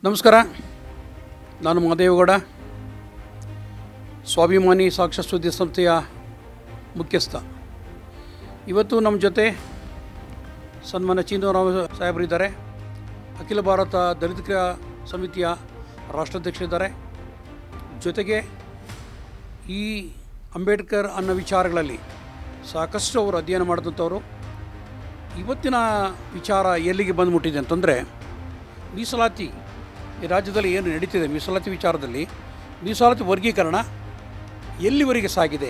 ನಮಸ್ಕಾರ. ನಾನು ಮಹದೇವಗೌಡ, ಸ್ವಾಭಿಮಾನಿ ಸಾಕ್ಷ್ಯ ಸುದ್ದಿ ಸಂಸ್ಥೆಯ ಮುಖ್ಯಸ್ಥ. ಇವತ್ತು ನಮ್ಮ ಜೊತೆ ಸನ್ಮಾನ್ಯ ಚೀನರಾವ್ ಸಾಹೇಬರಿದ್ದಾರೆ. ಅಖಿಲ ಭಾರತ ದಲಿತ ಕ್ರಿಯಾ ಸಮಿತಿಯ ರಾಷ್ಟ್ರಾಧ್ಯಕ್ಷರಿದ್ದಾರೆ. ಜೊತೆಗೆ ಈ ಅಂಬೇಡ್ಕರ್ ಅನ್ನೋ ವಿಚಾರಗಳಲ್ಲಿ ಸಾಕಷ್ಟು ಅವರು ಅಧ್ಯಯನ ಮಾಡಿದಂಥವರು. ಇವತ್ತಿನ ವಿಚಾರ ಎಲ್ಲಿಗೆ ಬಂದುಬಿಟ್ಟಿದೆ ಅಂತಂದರೆ, ಮೀಸಲಾತಿ ಈ ರಾಜ್ಯದಲ್ಲಿ ಏನು ನಡೀತಿದೆ, ಮೀಸಲಾತಿ ವಿಚಾರದಲ್ಲಿ ಮೀಸಲಾತಿ ವರ್ಗೀಕರಣ ಎಲ್ಲಿವರೆಗೆ ಸಾಗಿದೆ,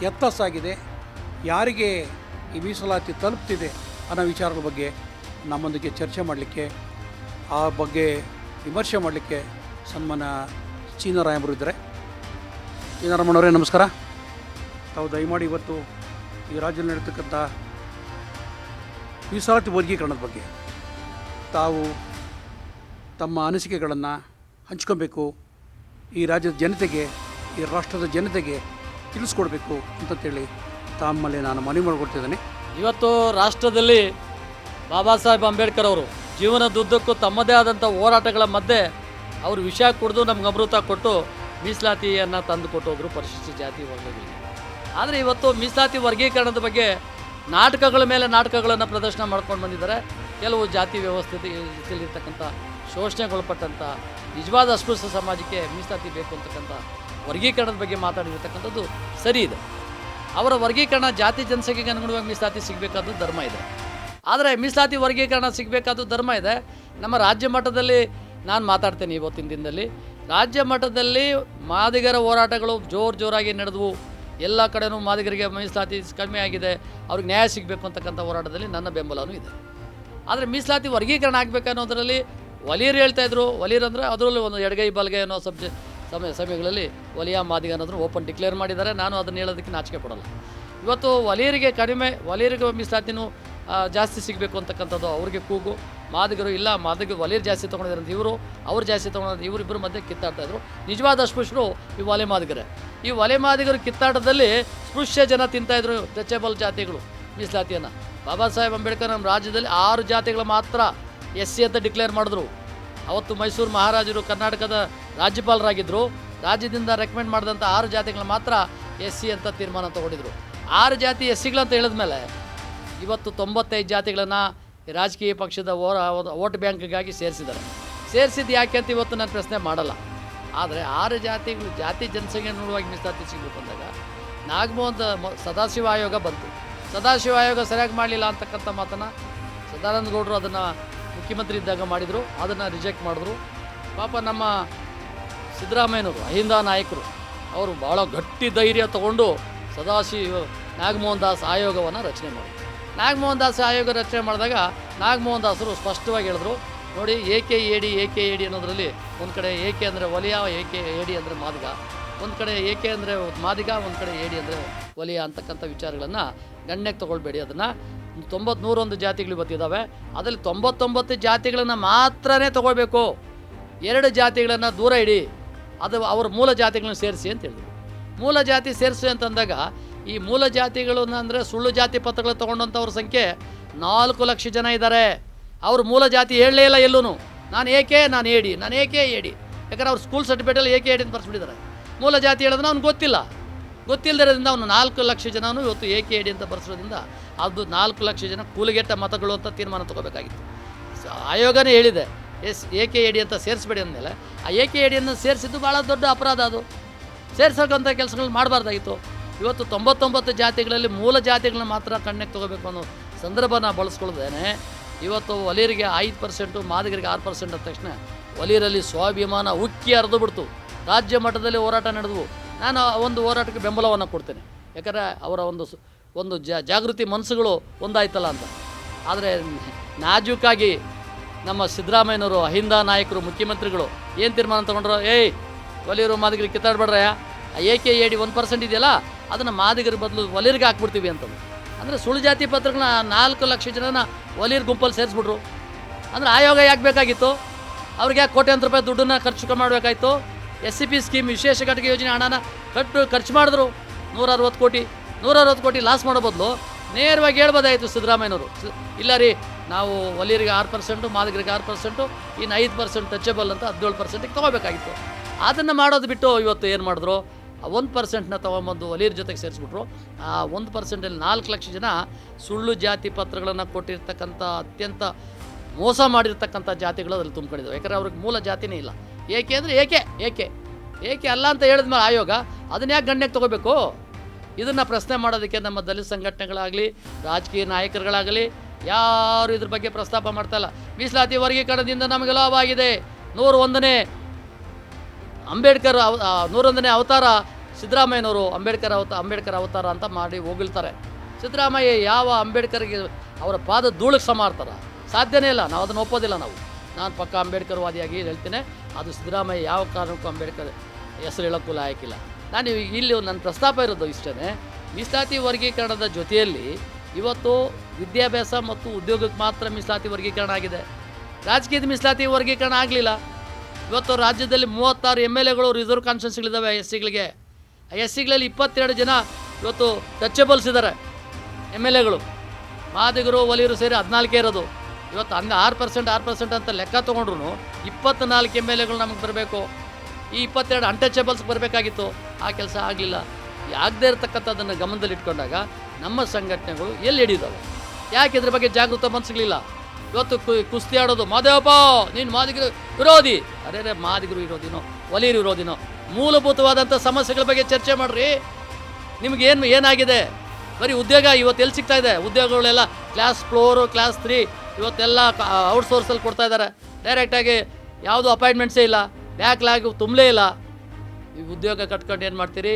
ಎತ್ತ ಸಾಗಿದೆ, ಯಾರಿಗೆ ಈ ಮೀಸಲಾತಿ ತಲುಪ್ತಿದೆ ಅನ್ನೋ ವಿಚಾರದ ಬಗ್ಗೆ ನಮ್ಮೊಂದಿಗೆ ಚರ್ಚೆ ಮಾಡಲಿಕ್ಕೆ, ಆ ಬಗ್ಗೆ ವಿಮರ್ಶೆ ಮಾಡಲಿಕ್ಕೆ ಸನ್ಮಾನ್ಯ ಚೀನರಾಯರು ಇದ್ದಾರೆ. ಚೀನರಾಮಣ್ಣವರೇ ನಮಸ್ಕಾರ. ತಾವು ದಯಮಾಡಿ ಇವತ್ತು ಈ ರಾಜ್ಯದಲ್ಲಿ ನಡೀತಕ್ಕಂಥ ಮೀಸಲಾತಿ ವರ್ಗೀಕರಣದ ಬಗ್ಗೆ ತಾವು ತಮ್ಮ ಅನಿಸಿಕೆಗಳನ್ನು ಹಂಚ್ಕೊಬೇಕು, ಈ ರಾಜ್ಯದ ಜನತೆಗೆ, ಈ ರಾಷ್ಟ್ರದ ಜನತೆಗೆ ತಿಳಿಸ್ಕೊಡ್ಬೇಕು ಅಂತಂತೇಳಿ ತಮ್ಮಲ್ಲಿ ನಾನು ಮನವಿ ಮಾಡಿಕೊಡ್ತಿದ್ದೇನೆ. ಇವತ್ತು ರಾಷ್ಟ್ರದಲ್ಲಿ ಬಾಬಾ ಸಾಹೇಬ್ ಅಂಬೇಡ್ಕರ್ ಅವರು ಜೀವನದುದ್ದಕ್ಕೂ ತಮ್ಮದೇ ಆದಂಥ ಹೋರಾಟಗಳ ಮಧ್ಯೆ ಅವರು ವಿಷ ಕುಡಿದು ನಮ್ಗೆ ಅಮೃತ ಕೊಟ್ಟು ಮೀಸಲಾತಿಯನ್ನು ತಂದು ಕೊಟ್ಟೋದ್ರು ಪರಿಶಿಷ್ಟ ಜಾತಿ ವರ್ಗಗಳಿಗೆ. ಆದರೆ ಇವತ್ತು ಮೀಸಲಾತಿ ವರ್ಗೀಕರಣದ ಬಗ್ಗೆ ನಾಟಕಗಳ ಮೇಲೆ ನಾಟಕಗಳನ್ನು ಪ್ರದರ್ಶನ ಮಾಡ್ಕೊಂಡು ಬಂದಿದ್ದಾರೆ. ಕೆಲವು ಜಾತಿ ವ್ಯವಸ್ಥೆಯಲ್ಲಿರ್ತಕ್ಕಂಥ ಶೋಷಣೆಗೊಳಪಟ್ಟಂಥ ನಿಜವಾದ ಅಸ್ಪೃಶ್ಯ ಸಮಾಜಕ್ಕೆ ಮೀಸಲಾತಿ ಬೇಕು ಅಂತಕ್ಕಂಥ ವರ್ಗೀಕರಣದ ಬಗ್ಗೆ ಮಾತಾಡಿರ್ತಕ್ಕಂಥದ್ದು ಸರಿ ಇದೆ. ಅವರ ವರ್ಗೀಕರಣ ಜಾತಿ ಜನಸಂಖ್ಯೆಗೆ ಅನುಗುಣವಾಗಿ ಮೀಸಲಾತಿ ಸಿಗಬೇಕಾದ್ದು ಧರ್ಮ ಇದೆ. ಆದರೆ ಮೀಸಲಾತಿ ವರ್ಗೀಕರಣ ಸಿಗಬೇಕಾದ್ದು ಧರ್ಮ ಇದೆ. ನಮ್ಮ ರಾಜ್ಯ ಮಟ್ಟದಲ್ಲಿ ನಾನು ಮಾತಾಡ್ತೇನೆ. ಇವತ್ತಿನ ದಿನದಲ್ಲಿ ರಾಜ್ಯ ಮಟ್ಟದಲ್ಲಿ ಮಾದಿಗರ ಹೋರಾಟಗಳು ಜೋರಾಗಿ ನಡೆದವು. ಎಲ್ಲ ಕಡೆಯೂ ಮಾದಿಗರಿಗೆ ಮೀಸಲಾತಿ ಕಡಿಮೆ ಆಗಿದೆ, ಅವ್ರಿಗೆ ನ್ಯಾಯ ಸಿಗಬೇಕು ಅಂತಕ್ಕಂಥ ಹೋರಾಟದಲ್ಲಿ ನನ್ನ ಬೆಂಬಲವೂ ಇದೆ. ಆದರೆ ಮೀಸಲಾತಿ ವರ್ಗೀಕರಣ ಆಗಬೇಕನ್ನೋದರಲ್ಲಿ ವಲೀಯರು ಹೇಳ್ತಾಯಿದ್ರು. ವಲೀಯರು ಅಂದರೆ ಅದರಲ್ಲೂ ಒಂದು ಎಡಗೈ ಬಲಗೈ ಅನ್ನೋ ಸಮಯಗಳಲ್ಲಿ ವಲಯ ಮಾದಿಗ ಅನ್ನೋದನ್ನು ಓಪನ್ ಡಿಕ್ಲೇರ್ ಮಾಡಿದ್ದಾರೆ. ನಾನು ಅದನ್ನು ಹೇಳೋದಕ್ಕೆ ನಾಚಿಕೆ ಪಡೋಲ್ಲ. ಇವತ್ತು ವಲೀಯರಿಗೆ ಮೀಸಲಾತಿನೂ ಜಾಸ್ತಿ ಸಿಗಬೇಕು ಅಂತಕ್ಕಂಥದ್ದು ಅವ್ರಿಗೆ ಕೂಗು. ಮಾದಿಗರು ಇಲ್ಲ, ವಲೀಯರು ಜಾಸ್ತಿ ತೊಗೊಂಡಿದ್ದಾರೆ ಅಂತ ಇವರು, ಅವ್ರು ಜಾಸ್ತಿ ತೊಗೊಂಡಿದ್ದಾರೆ, ಇವರಿಬ್ಬರ ಮಧ್ಯೆ ಕಿತ್ತಾಡ್ತಾಯಿದ್ರು. ನಿಜವಾದ ಅಸ್ಪೃಶ್ಯರು ಈ ವಲಯ ಮಾದಿಗರೇ. ಈ ವಲಯ ಮಾದಿಗರು ಕಿತ್ತಾಟದಲ್ಲಿ ಸ್ಪೃಶ್ಯ ಜನ ತಿಂತಾಯಿದ್ರು, ಟಚಬಲ್ ಜಾತಿಗಳು ಮೀಸಲಾತಿಯನ್ನು. ಬಾಬಾ ಸಾಹೇಬ್ ಅಂಬೇಡ್ಕರ್ ನಮ್ಮ ರಾಜ್ಯದಲ್ಲಿ 6 ಜಾತಿಗಳು ಮಾತ್ರ SC ಅಂತ ಡಿಕ್ಲೇರ್ ಮಾಡಿದ್ರು. ಅವತ್ತು ಮೈಸೂರು ಮಹಾರಾಜರು ಕರ್ನಾಟಕದ ರಾಜ್ಯಪಾಲರಾಗಿದ್ದರು. ರಾಜ್ಯದಿಂದ ರೆಕಮೆಂಡ್ ಮಾಡಿದಂಥ 6 ಜಾತಿಗಳು ಮಾತ್ರ SC ಅಂತ ತೀರ್ಮಾನ ತೊಗೊಂಡಿದ್ರು. 6 ಜಾತಿ SCಗಳಂತ ಹೇಳಿದ್ಮೇಲೆ ಇವತ್ತು 95 ಜಾತಿಗಳನ್ನು ರಾಜಕೀಯ ಪಕ್ಷದ ವೋಟ್ ಬ್ಯಾಂಕ್ಗಾಗಿ ಸೇರಿಸಿದ್ದು ಯಾಕೆ ಅಂತ ಇವತ್ತು ನಾನು ಪ್ರಶ್ನೆ ಮಾಡಲ್ಲ. ಆದರೆ 6 ಜಾತಿಗಳು ಜಾತಿ ಜನಸಂಖ್ಯೆ ನೋಡುವಾಗಿ ಮೀಸಲಾತಿ ಸಿಗಬೇಕು ಅಂದಾಗ ನಾಗಮೋಹನ್ ಸದಾಶಿವ ಆಯೋಗ ಬಂತು. ಸದಾಶಿವ ಆಯೋಗ ಸರಿಯಾಗಿ ಮಾಡಲಿಲ್ಲ ಅಂತಕ್ಕಂಥ ಮಾತನ್ನು ಸದಾನಂದ ಗೌಡರು ಅದನ್ನು ಮುಖ್ಯಮಂತ್ರಿ ಇದ್ದಾಗ ಮಾಡಿದರು. ಅದನ್ನು ರಿಜೆಕ್ಟ್ ಮಾಡಿದ್ರು. ಪಾಪ ನಮ್ಮ ಸಿದ್ದರಾಮಯ್ಯನವರು ಅಹಿಂದ ನಾಯಕರು ಅವರು ಭಾಳ ಗಟ್ಟಿ ಧೈರ್ಯ ತಗೊಂಡು ನಾಗಮೋಹನ್ ದಾಸ್ ಆಯೋಗವನ್ನು ರಚನೆ ಮಾಡಿದ್ರು. ನಾಗಮೋಹನ್ ದಾಸ್ ಆಯೋಗ ರಚನೆ ಮಾಡಿದಾಗ ನಾಗಮೋಹನ್ ದಾಸರು ಸ್ಪಷ್ಟವಾಗಿ ಹೇಳಿದ್ರು, ನೋಡಿ AKAD ಅನ್ನೋದರಲ್ಲಿ ಒಂದು ಕಡೆ AK ಅಂದರೆ ವಲಯ, AKAD ಅಂದರೆ ಮಾದಿಗ, ಒಂದು ಕಡೆ AK ಅಂದರೆ ಮಾದಿಗ, ಒಂದು ಕಡೆ AD ಅಂದರೆ ವಲಯ ಅಂತಕ್ಕಂಥ ವಿಚಾರಗಳನ್ನು ಗಣ್ಯಕ್ಕೆ ತೊಗೊಳ್ಬೇಡಿ. ಅದನ್ನು 101 ಜಾತಿಗಳು ಇವತ್ತಿದ್ದಾವೆ. ಅದರಲ್ಲಿ 99 ಜಾತಿಗಳನ್ನು ಮಾತ್ರನೇ ತೊಗೊಳ್ಬೇಕು, 2 ಜಾತಿಗಳನ್ನು ದೂರ ಇಡಿ, ಅದು ಅವರ ಮೂಲ ಜಾತಿಗಳನ್ನು ಸೇರಿಸಿ ಅಂತ ಹೇಳಿದ್ರು. ಮೂಲ ಜಾತಿ ಸೇರಿಸಿ ಅಂತಂದಾಗ ಈ ಮೂಲ ಜಾತಿಗಳನ್ನು ಅಂದರೆ ಸುಳ್ಳು ಜಾತಿ ಪತ್ರಗಳು ತೊಗೊಂಡಂಥವ್ರ ಸಂಖ್ಯೆ 4 ಲಕ್ಷ ಜನ ಇದ್ದಾರೆ. ಅವರು ಮೂಲ ಜಾತಿ ಹೇಳಲೇ ಇಲ್ಲ ಎಲ್ಲೂ. ನಾನು AD, ನಾನು AKAD, ಯಾಕಂದ್ರೆ ಅವ್ರು ಸ್ಕೂಲ್ ಸರ್ಟಿಫಿಕೇಟಲ್ಲಿ AKAD ಅಂತ ಬರ್ಸ್ಬಿಟ್ಟಿದ್ದಾರೆ. ಮೂಲ ಜಾತಿ ಹೇಳೋದನ್ನ ಅವ್ನು ಗೊತ್ತಿಲ್ಲದಿರೋದ್ರಿಂದ ಅವನು 4 ಲಕ್ಷ ಜನನು ಇವತ್ತು AKAD ಅಂತ ಬರ್ಸೋದ್ರಿಂದ ಅದು 4 ಲಕ್ಷ ಜನ ಕೂಲಿಗೆಟ್ಟ ಮತಗಳು ಅಂತ ತೀರ್ಮಾನ ತೊಗೋಬೇಕಾಗಿತ್ತು. ಆಯೋಗನೇ ಹೇಳಿದೆ AKAD ಅಂತ ಸೇರಿಸ್ಬೇಡಿ ಅಂದಮೇಲೆ ಆ AKADಯನ್ನು ಸೇರಿಸಿದ್ದು ಭಾಳ ದೊಡ್ಡ ಅಪರಾಧ. ಅದು ಸೇರಿಸೋಕ್ಕಂಥ ಕೆಲಸಗಳು ಮಾಡಬಾರ್ದಾಗಿತ್ತು. ಇವತ್ತು 99 ಜಾತಿಗಳಲ್ಲಿ ಮೂಲ ಜಾತಿಗಳನ್ನ ಮಾತ್ರ ಕಣ್ಣಕ್ಕೆ ತೊಗೋಬೇಕು ಅನ್ನೋ ಸಂದರ್ಭನ ಬಳಸ್ಕೊಳ್ಳೋದೇನೆ. ಇವತ್ತು ವಲೀಯರಿಗೆ 5%, ಮಾದಿಗರಿಗೆ 6% ಅಂದ ತಕ್ಷಣ ವಲೀಯರಲ್ಲಿ ಸ್ವಾಭಿಮಾನ ಉಕ್ಕಿ ಹರಿದು ಬಿಡ್ತು. ರಾಜ್ಯ ಮಟ್ಟದಲ್ಲಿ ಹೋರಾಟ ನಡೆದವು. ನಾನು ಒಂದು ಹೋರಾಟಕ್ಕೆ ಬೆಂಬಲವನ್ನು ಕೊಡ್ತೇನೆ, ಯಾಕಂದರೆ ಅವರ ಒಂದು ಜಾಗೃತಿ ಮನಸ್ಸುಗಳು ಒಂದಾಯ್ತಲ್ಲ ಅಂತ. ಆದರೆ ನಾಜೂಕಾಗಿ ನಮ್ಮ ಸಿದ್ದರಾಮಯ್ಯನವರು ಅಹಿಂದ ನಾಯಕರು ಮುಖ್ಯಮಂತ್ರಿಗಳು ಏನು ತೀರ್ಮಾನ ತೊಗೊಂಡ್ರು, ವಲೀಯರು ಮಾದಿಗರಿಗೆ ಕಿತ್ತಾಡ್ಬೇಡ್ರಯ್ಯ, AKAD 1% ಇದೆಯಲ್ಲ ಅದನ್ನು ಮಾದಿಗರ ಬದಲು ವಲೀಯರಿಗೆ ಹಾಕ್ಬಿಡ್ತೀವಿ ಅಂತಂದು. ಅಂದರೆ ಸುಳ್ಳು ಜಾತಿ ಪತ್ರಗಳನ್ನ 4 ಲಕ್ಷ ಜನನ ವಲೀಯರ ಗುಂಪಲ್ಲಿ ಸೇರಿಸ್ಬಿಟ್ರು. ಅಂದರೆ ಆಯೋಗ ಯಾಕೆ ಬೇಕಾಗಿತ್ತು? ಅವ್ರಿಗೆ ಯಾಕೆ ಕೋಟ್ಯಾಂತರ ರೂಪಾಯಿ ದುಡ್ಡನ್ನು ಖರ್ಚು ಮಾಡಬೇಕಾಯ್ತು? SCP ಸ್ಕೀಮ್ ವಿಶೇಷ ಘಟಕ ಯೋಜನೆ ಹಣನ ಖರ್ಚು ಮಾಡಿದ್ರು. 160 ಕೋಟಿ ಲಾಸ್ ಮಾಡೋ ಬದಲು ನೇರವಾಗಿ ಹೇಳ್ಬೋದಾಯಿತು ಸಿದ್ದರಾಮಯ್ಯನವರು. ಇಲ್ಲ ರೀ, ನಾವು ಒಲಿಯರಿಗೆ 6%, ಮಾದಿಗರಿಗೆ 6%, ಇನ್ನು 5% ಟಚಬಲ್ ಅಂತ 17%ಗೆ ತೊಗೋಬೇಕಾಗಿತ್ತು. ಅದನ್ನು ಮಾಡೋದು ಬಿಟ್ಟು ಇವತ್ತು ಏನು ಮಾಡಿದ್ರು, ಆ 1%ನ ತೊಗೊಂಬಂದು ಒಲಿಯರ ಜೊತೆಗೆ ಸೇರಿಸ್ಬಿಟ್ರು. ಆ 1%ಅಲ್ಲಿ 4 ಲಕ್ಷ ಜನ ಸುಳ್ಳು ಜಾತಿ ಪತ್ರಗಳನ್ನು ಕೊಟ್ಟಿರ್ತಕ್ಕಂಥ ಅತ್ಯಂತ ಮೋಸ ಮಾಡಿರ್ತಕ್ಕಂಥ ಜಾತಿಗಳು ಅದ್ರಲ್ಲಿ ತುಂಬ್ಕೊಂಡಿದ್ದಾವೆ. ಯಾಕಂದರೆ ಅವ್ರಿಗೆ ಮೂಲ ಜಾತಿನೇ ಇಲ್ಲ. ಏಕೆ ಅಂದರೆ ಏಕೆ ಅಲ್ಲ ಅಂತ ಹೇಳಿದ್ಮೇಲೆ ಆಯೋಗ ಅದನ್ನ ಯಾಕೆ ಗಣ್ಯಕ್ಕೆ ತೊಗೋಬೇಕು? ಇದನ್ನು ಪ್ರಶ್ನೆ ಮಾಡೋದಕ್ಕೆ ನಮ್ಮ ದಲಿತ ಸಂಘಟನೆಗಳಾಗಲಿ ರಾಜಕೀಯ ನಾಯಕರುಗಳಾಗಲಿ ಯಾರು ಇದ್ರ ಬಗ್ಗೆ ಪ್ರಸ್ತಾಪ ಮಾಡ್ತಾಯಿಲ್ಲ. ಮೀಸಲಾತಿ ವರ್ಗೀಕರಣದಿಂದ ನಮಗೆ ಲಾಭ ಆಗಿದೆ. 101ನೇ ಅಂಬೇಡ್ಕರ್ 101ನೇ ಅವತಾರ ಸಿದ್ದರಾಮಯ್ಯನವರು ಅಂಬೇಡ್ಕರ್ ಅವತಾರ ಅಂತ ಮಾಡಿ ಹೋಗಿಲ್ತಾರೆ. ಸಿದ್ದರಾಮಯ್ಯ ಯಾವ ಅಂಬೇಡ್ಕರ್ಗೆ ಅವರ ಪಾದ ಧೂಳಿಗೆ ಸಮಾರ್ತಾರ? ಸಾಧ್ಯನೇ ಇಲ್ಲ. ನಾವು ಅದನ್ನು ಒಪ್ಪೋದಿಲ್ಲ. ನಾನು ಪಕ್ಕ ಅಂಬೇಡ್ಕರ್ವಾದಿಯಾಗಿ ಹೇಳ್ತೇನೆ. ಅದು ಸಿದ್ದರಾಮಯ್ಯ ಯಾವ ಕಾರಣಕ್ಕೂ ಅಂಬೇಡ್ಕರ್ ಹೆಸರು ಹೇಳೋಕ್ಕೂ ಲಾಯಕ್ಕಿಲ್ಲ. ನಾನು ಇಲ್ಲಿ ನನ್ನ ಪ್ರಸ್ತಾಪ ಇರೋದು ಇಷ್ಟೇ. ಮೀಸಲಾತಿ ವರ್ಗೀಕರಣದ ಜೊತೆಯಲ್ಲಿ ಇವತ್ತು ವಿದ್ಯಾಭ್ಯಾಸ ಮತ್ತು ಉದ್ಯೋಗಕ್ಕೆ ಮಾತ್ರ ಮೀಸಲಾತಿ ವರ್ಗೀಕರಣ ಆಗಿದೆ. ರಾಜಕೀಯದ ಮೀಸಲಾತಿ ವರ್ಗೀಕರಣ ಆಗಲಿಲ್ಲ. ಇವತ್ತು ರಾಜ್ಯದಲ್ಲಿ 36 MLAಗಳು ರಿಸರ್ವ್ ಕಾನ್ಸ್ಟಿಟ್ಯೂನ್ಸಿಗಳಿದ್ದಾವೆ ಎಸ್.ಸಿಗಳಿಗೆ. ಆ ಎಸ್.ಸಿಗಳಲ್ಲಿ 22 ಜನ ಇವತ್ತು ಟಚಬಲ್ಸ್ ಇದ್ದಾರೆ MLAಗಳು. ಮಾದಿಗರು ಒಲಿಯರು ಸೇರಿ 14 ಇರೋದು. ಇವತ್ತು 6% ಅಂತ ಲೆಕ್ಕ ತೊಗೊಂಡ್ರು 24 MLAಗಳು ನಮಗೆ ಬರಬೇಕು. ಈ 22 ಅನ್ಟಚಬಲ್ಸ್ ಬರಬೇಕಾಗಿತ್ತು. ಆ ಕೆಲಸ ಆಗಲಿಲ್ಲ. ಆಗದೇ ಇರತಕ್ಕಂಥದ್ದನ್ನು ಗಮನದಲ್ಲಿಟ್ಕೊಂಡಾಗ ನಮ್ಮ ಸಂಘಟನೆಗಳು ಎಲ್ಲಿ ಹಿಡಿದಾವೆ? ಯಾಕೆ ಇದ್ರ ಬಗ್ಗೆ ಜಾಗೃತ ಮನಸ್ಸಿಗಲಿಲ್ಲ? ಇವತ್ತು ಕುಸ್ತಿ ಆಡೋದು, ಮಾದೇವಪ್ಪ ನೀನು ಮಾದಿಗರು ವಿರೋಧಿ. ಅರೆ ಮಾದಿಗರು ವಿರೋಧಿನೋ ಒಲಿಯರು ವಿರೋಧಿನೋ? ಮೂಲಭೂತವಾದಂಥ ಸಮಸ್ಯೆಗಳ ಬಗ್ಗೆ ಚರ್ಚೆ ಮಾಡಿರಿ. ನಿಮಗೇನು ಏನಾಗಿದೆ? ಬರೀ ಉದ್ಯೋಗ ಇವತ್ತು ಎಲ್ಲಿ ಸಿಗ್ತಾ ಇದೆ? ಉದ್ಯೋಗಗಳೆಲ್ಲ ಕ್ಲಾಸ್ 4, ಕ್ಲಾಸ್ 3 ಇವತ್ತೆಲ್ಲ ಔಟ್ಸೋರ್ಸಲ್ಲಿ ಕೊಡ್ತಾ ಇದ್ದಾರೆ. ಡೈರೆಕ್ಟಾಗಿ ಯಾವುದು ಅಪಾಯಿಂಟ್ಮೆಂಟ್ಸೇ ಇಲ್ಲ, ಬ್ಯಾಕ್ಲಾಗ್ ತುಂಬಲೇ ಇಲ್ಲ. ಈ ಉದ್ಯೋಗ ಕಟ್ಕೊಂಡು ಏನು ಮಾಡ್ತೀರಿ?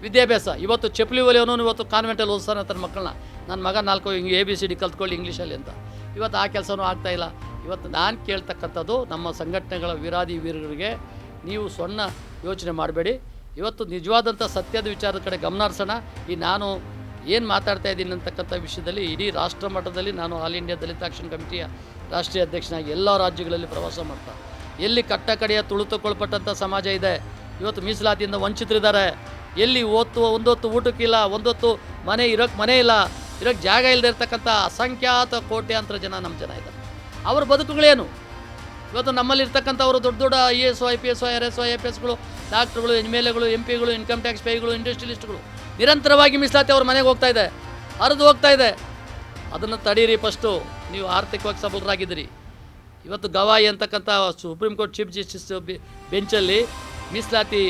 ವಿದ್ಯಾಭ್ಯಾಸ ಇವತ್ತು ಚಪ್ಪಲಿ ಒಲೆಯವನು ಇವತ್ತು ಕಾನ್ವೆಂಟಲ್ಲಿ ಓದಿಸ್ತಾನೆ ತನ್ನ ಮಕ್ಕಳನ್ನ. ನನ್ನ ಮಗ 4 ABCD ಕಲ್ತ್ಕೊಳ್ಳಿ ಇಂಗ್ಲೀಷಲ್ಲಿ ಅಂತ. ಇವತ್ತು ಆ ಕೆಲಸನೂ ಆಗ್ತಾಯಿಲ್ಲ. ಇವತ್ತು ನಾನು ಕೇಳ್ತಕ್ಕಂಥದ್ದು ನಮ್ಮ ಸಂಘಟನೆಗಳ ವಿರಾದಿ ವೀರರಿಗೆ, ನೀವು ಸೊನ್ನ ಯೋಚನೆ ಮಾಡಬೇಡಿ. ಇವತ್ತು ನಿಜವಾದಂಥ ಸತ್ಯದ ವಿಚಾರದ ಕಡೆ ಗಮನ ಹರಿಸೋಣ. ಈ ನಾನು ಏನು ಮಾತಾಡ್ತಾ ಇದ್ದೀನಿ ಅಂತಕ್ಕಂಥ ವಿಷಯದಲ್ಲಿ ಇಡೀ ರಾಷ್ಟ್ರ ಮಟ್ಟದಲ್ಲಿ ನಾನು ಆಲ್ ಇಂಡಿಯಾ ದಲಿತ ಆಕ್ಷನ್ ಕಮಿಟಿಯ ರಾಷ್ಟ್ರೀಯ ಅಧ್ಯಕ್ಷನಾಗಿ ಎಲ್ಲ ರಾಜ್ಯಗಳಲ್ಲಿ ಪ್ರವಾಸ ಮಾಡ್ತಾ, ಎಲ್ಲಿ ಕಟ್ಟ ಕಡೆಯ ತುಳಿತುಕೊಳ್ಪಟ್ಟಂಥ ಸಮಾಜ ಇದೆ, ಇವತ್ತು ಮೀಸಲಾತಿಯಿಂದ ವಂಚಿತರಿದ್ದಾರೆ, ಎಲ್ಲಿ ಒಂದೊತ್ತು ಊಟಕ್ಕಿಲ್ಲ, ಒಂದೊತ್ತು ಇರೋಕ್ಕೆ ಮನೆ ಇಲ್ಲ, ಇರೋಕ್ಕೆ ಜಾಗ ಇಲ್ಲದೆ ಇರ್ತಕ್ಕಂಥ ಅಸಂಖ್ಯಾತ ಕೋಟ್ಯಾಂತರ ಜನ ನಮ್ಮ ಜನ ಇದ್ದಾರೆ. ಅವ್ರ ಬದುಕುಗಳೇನು? ಇವತ್ತು ನಮ್ಮಲ್ಲಿ ಇರ್ತಕ್ಕಂಥವರು ದೊಡ್ಡ IAS, IPS, RS, IFSಗಳು, ಡಾಕ್ಟ್ರುಗಳು, MLAಗಳು, MPಗಳು, ಇನ್ಕಮ್ ಟ್ಯಾಕ್ಸ್ ಪೇಗಳು, ಇಂಡಸ್ಟ್ರಿಯಲಿಸ್ಟ್ಗಳು ನಿರಂತರವಾಗಿ ಮೀಸಲಾತಿ ಅವ್ರ ಮನೆಗೆ ಹೋಗ್ತಾ ಇದೆ, ಹರಿದು ಹೋಗ್ತಾ ಇದೆ. ಅದನ್ನು ತಡೀರಿ. ಫಸ್ಟು ನೀವು ಆರ್ಥಿಕವಾಗಿ ಸಬಲರಾಗಿದ್ದೀರಿ. ಇವತ್ತು ಗವಾಯಿ ಅಂತಕ್ಕಂಥ ಸುಪ್ರೀಂ ಕೋರ್ಟ್ ಚೀಫ್ ಜಸ್ಟಿಸ್ ಬೆಂಚಲ್ಲಿ ಮೀಸಲಾತಿ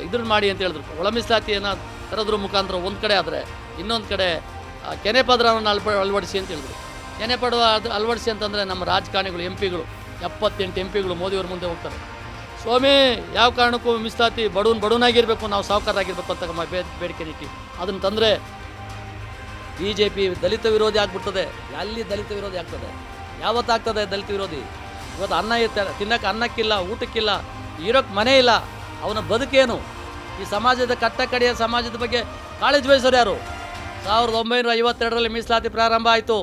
ಇದನ್ನು ಮಾಡಿ ಅಂತ ಹೇಳಿದ್ರು. ಒಳ ಮೀಸಲಾತಿಯನ್ನು ತರೋದ್ರ ಮುಖಾಂತರ ಒಂದು ಕಡೆ ಆದರೆ, ಇನ್ನೊಂದು ಕಡೆ ಕೆನೆಪದರವನ್ನು ಅಳವಡಿಸಿ ಅಂತ ಹೇಳಿದ್ರು. ಕೆನೆಪದ ಅಳವಡಿಸಿ ಅಂತಂದರೆ ನಮ್ಮ ರಾಜಕಾರಣಿಗಳು MPಗಳು 78 MPಗಳು ಮೋದಿಯವ್ರ ಮುಂದೆ ಹೋಗ್ತಾರೆ. ಸ್ವಾಮಿ ಯಾವ ಕಾರಣಕ್ಕೂ ಮೀಸಲಾತಿ ಬಡವನಾಗಿರಬೇಕು, ನಾವು ಸಾಹುಕಾರರಾಗಿರ್ಬೇಕು ಅಂತ ಬೇಡಿಕೆ ಇಟ್ಟು ಅದನ್ನು ತಂದರೆ BJP ದಲಿತ ವಿರೋಧಿ ಆಗ್ಬಿಡ್ತದೆ. ಎಲ್ಲಿ ದಲಿತ ವಿರೋಧಿ ಆಗ್ತದೆ? ಯಾವತ್ತಾಗ್ತದೆ ದಲಿತ ವಿರೋಧಿ? ಇವತ್ತು ಅನ್ನ ತಿನ್ನಕ್ಕೆ ಅನ್ನಕ್ಕಿಲ್ಲ, ಊಟಕ್ಕಿಲ್ಲ, ಇರೋಕ್ಕೆ ಮನೆ ಇಲ್ಲ, ಅವನ ಬದುಕೇನು? ಈ ಸಮಾಜದ ಕಟ್ಟ ಕಡೆಯ ಸಮಾಜದ ಬಗ್ಗೆ ಕಾಳಜಿ ವಹಿಸೋರು ಯಾರು? 1952ರಲ್ಲಿ ಮೀಸಲಾತಿ ಪ್ರಾರಂಭ ಆಯಿತು.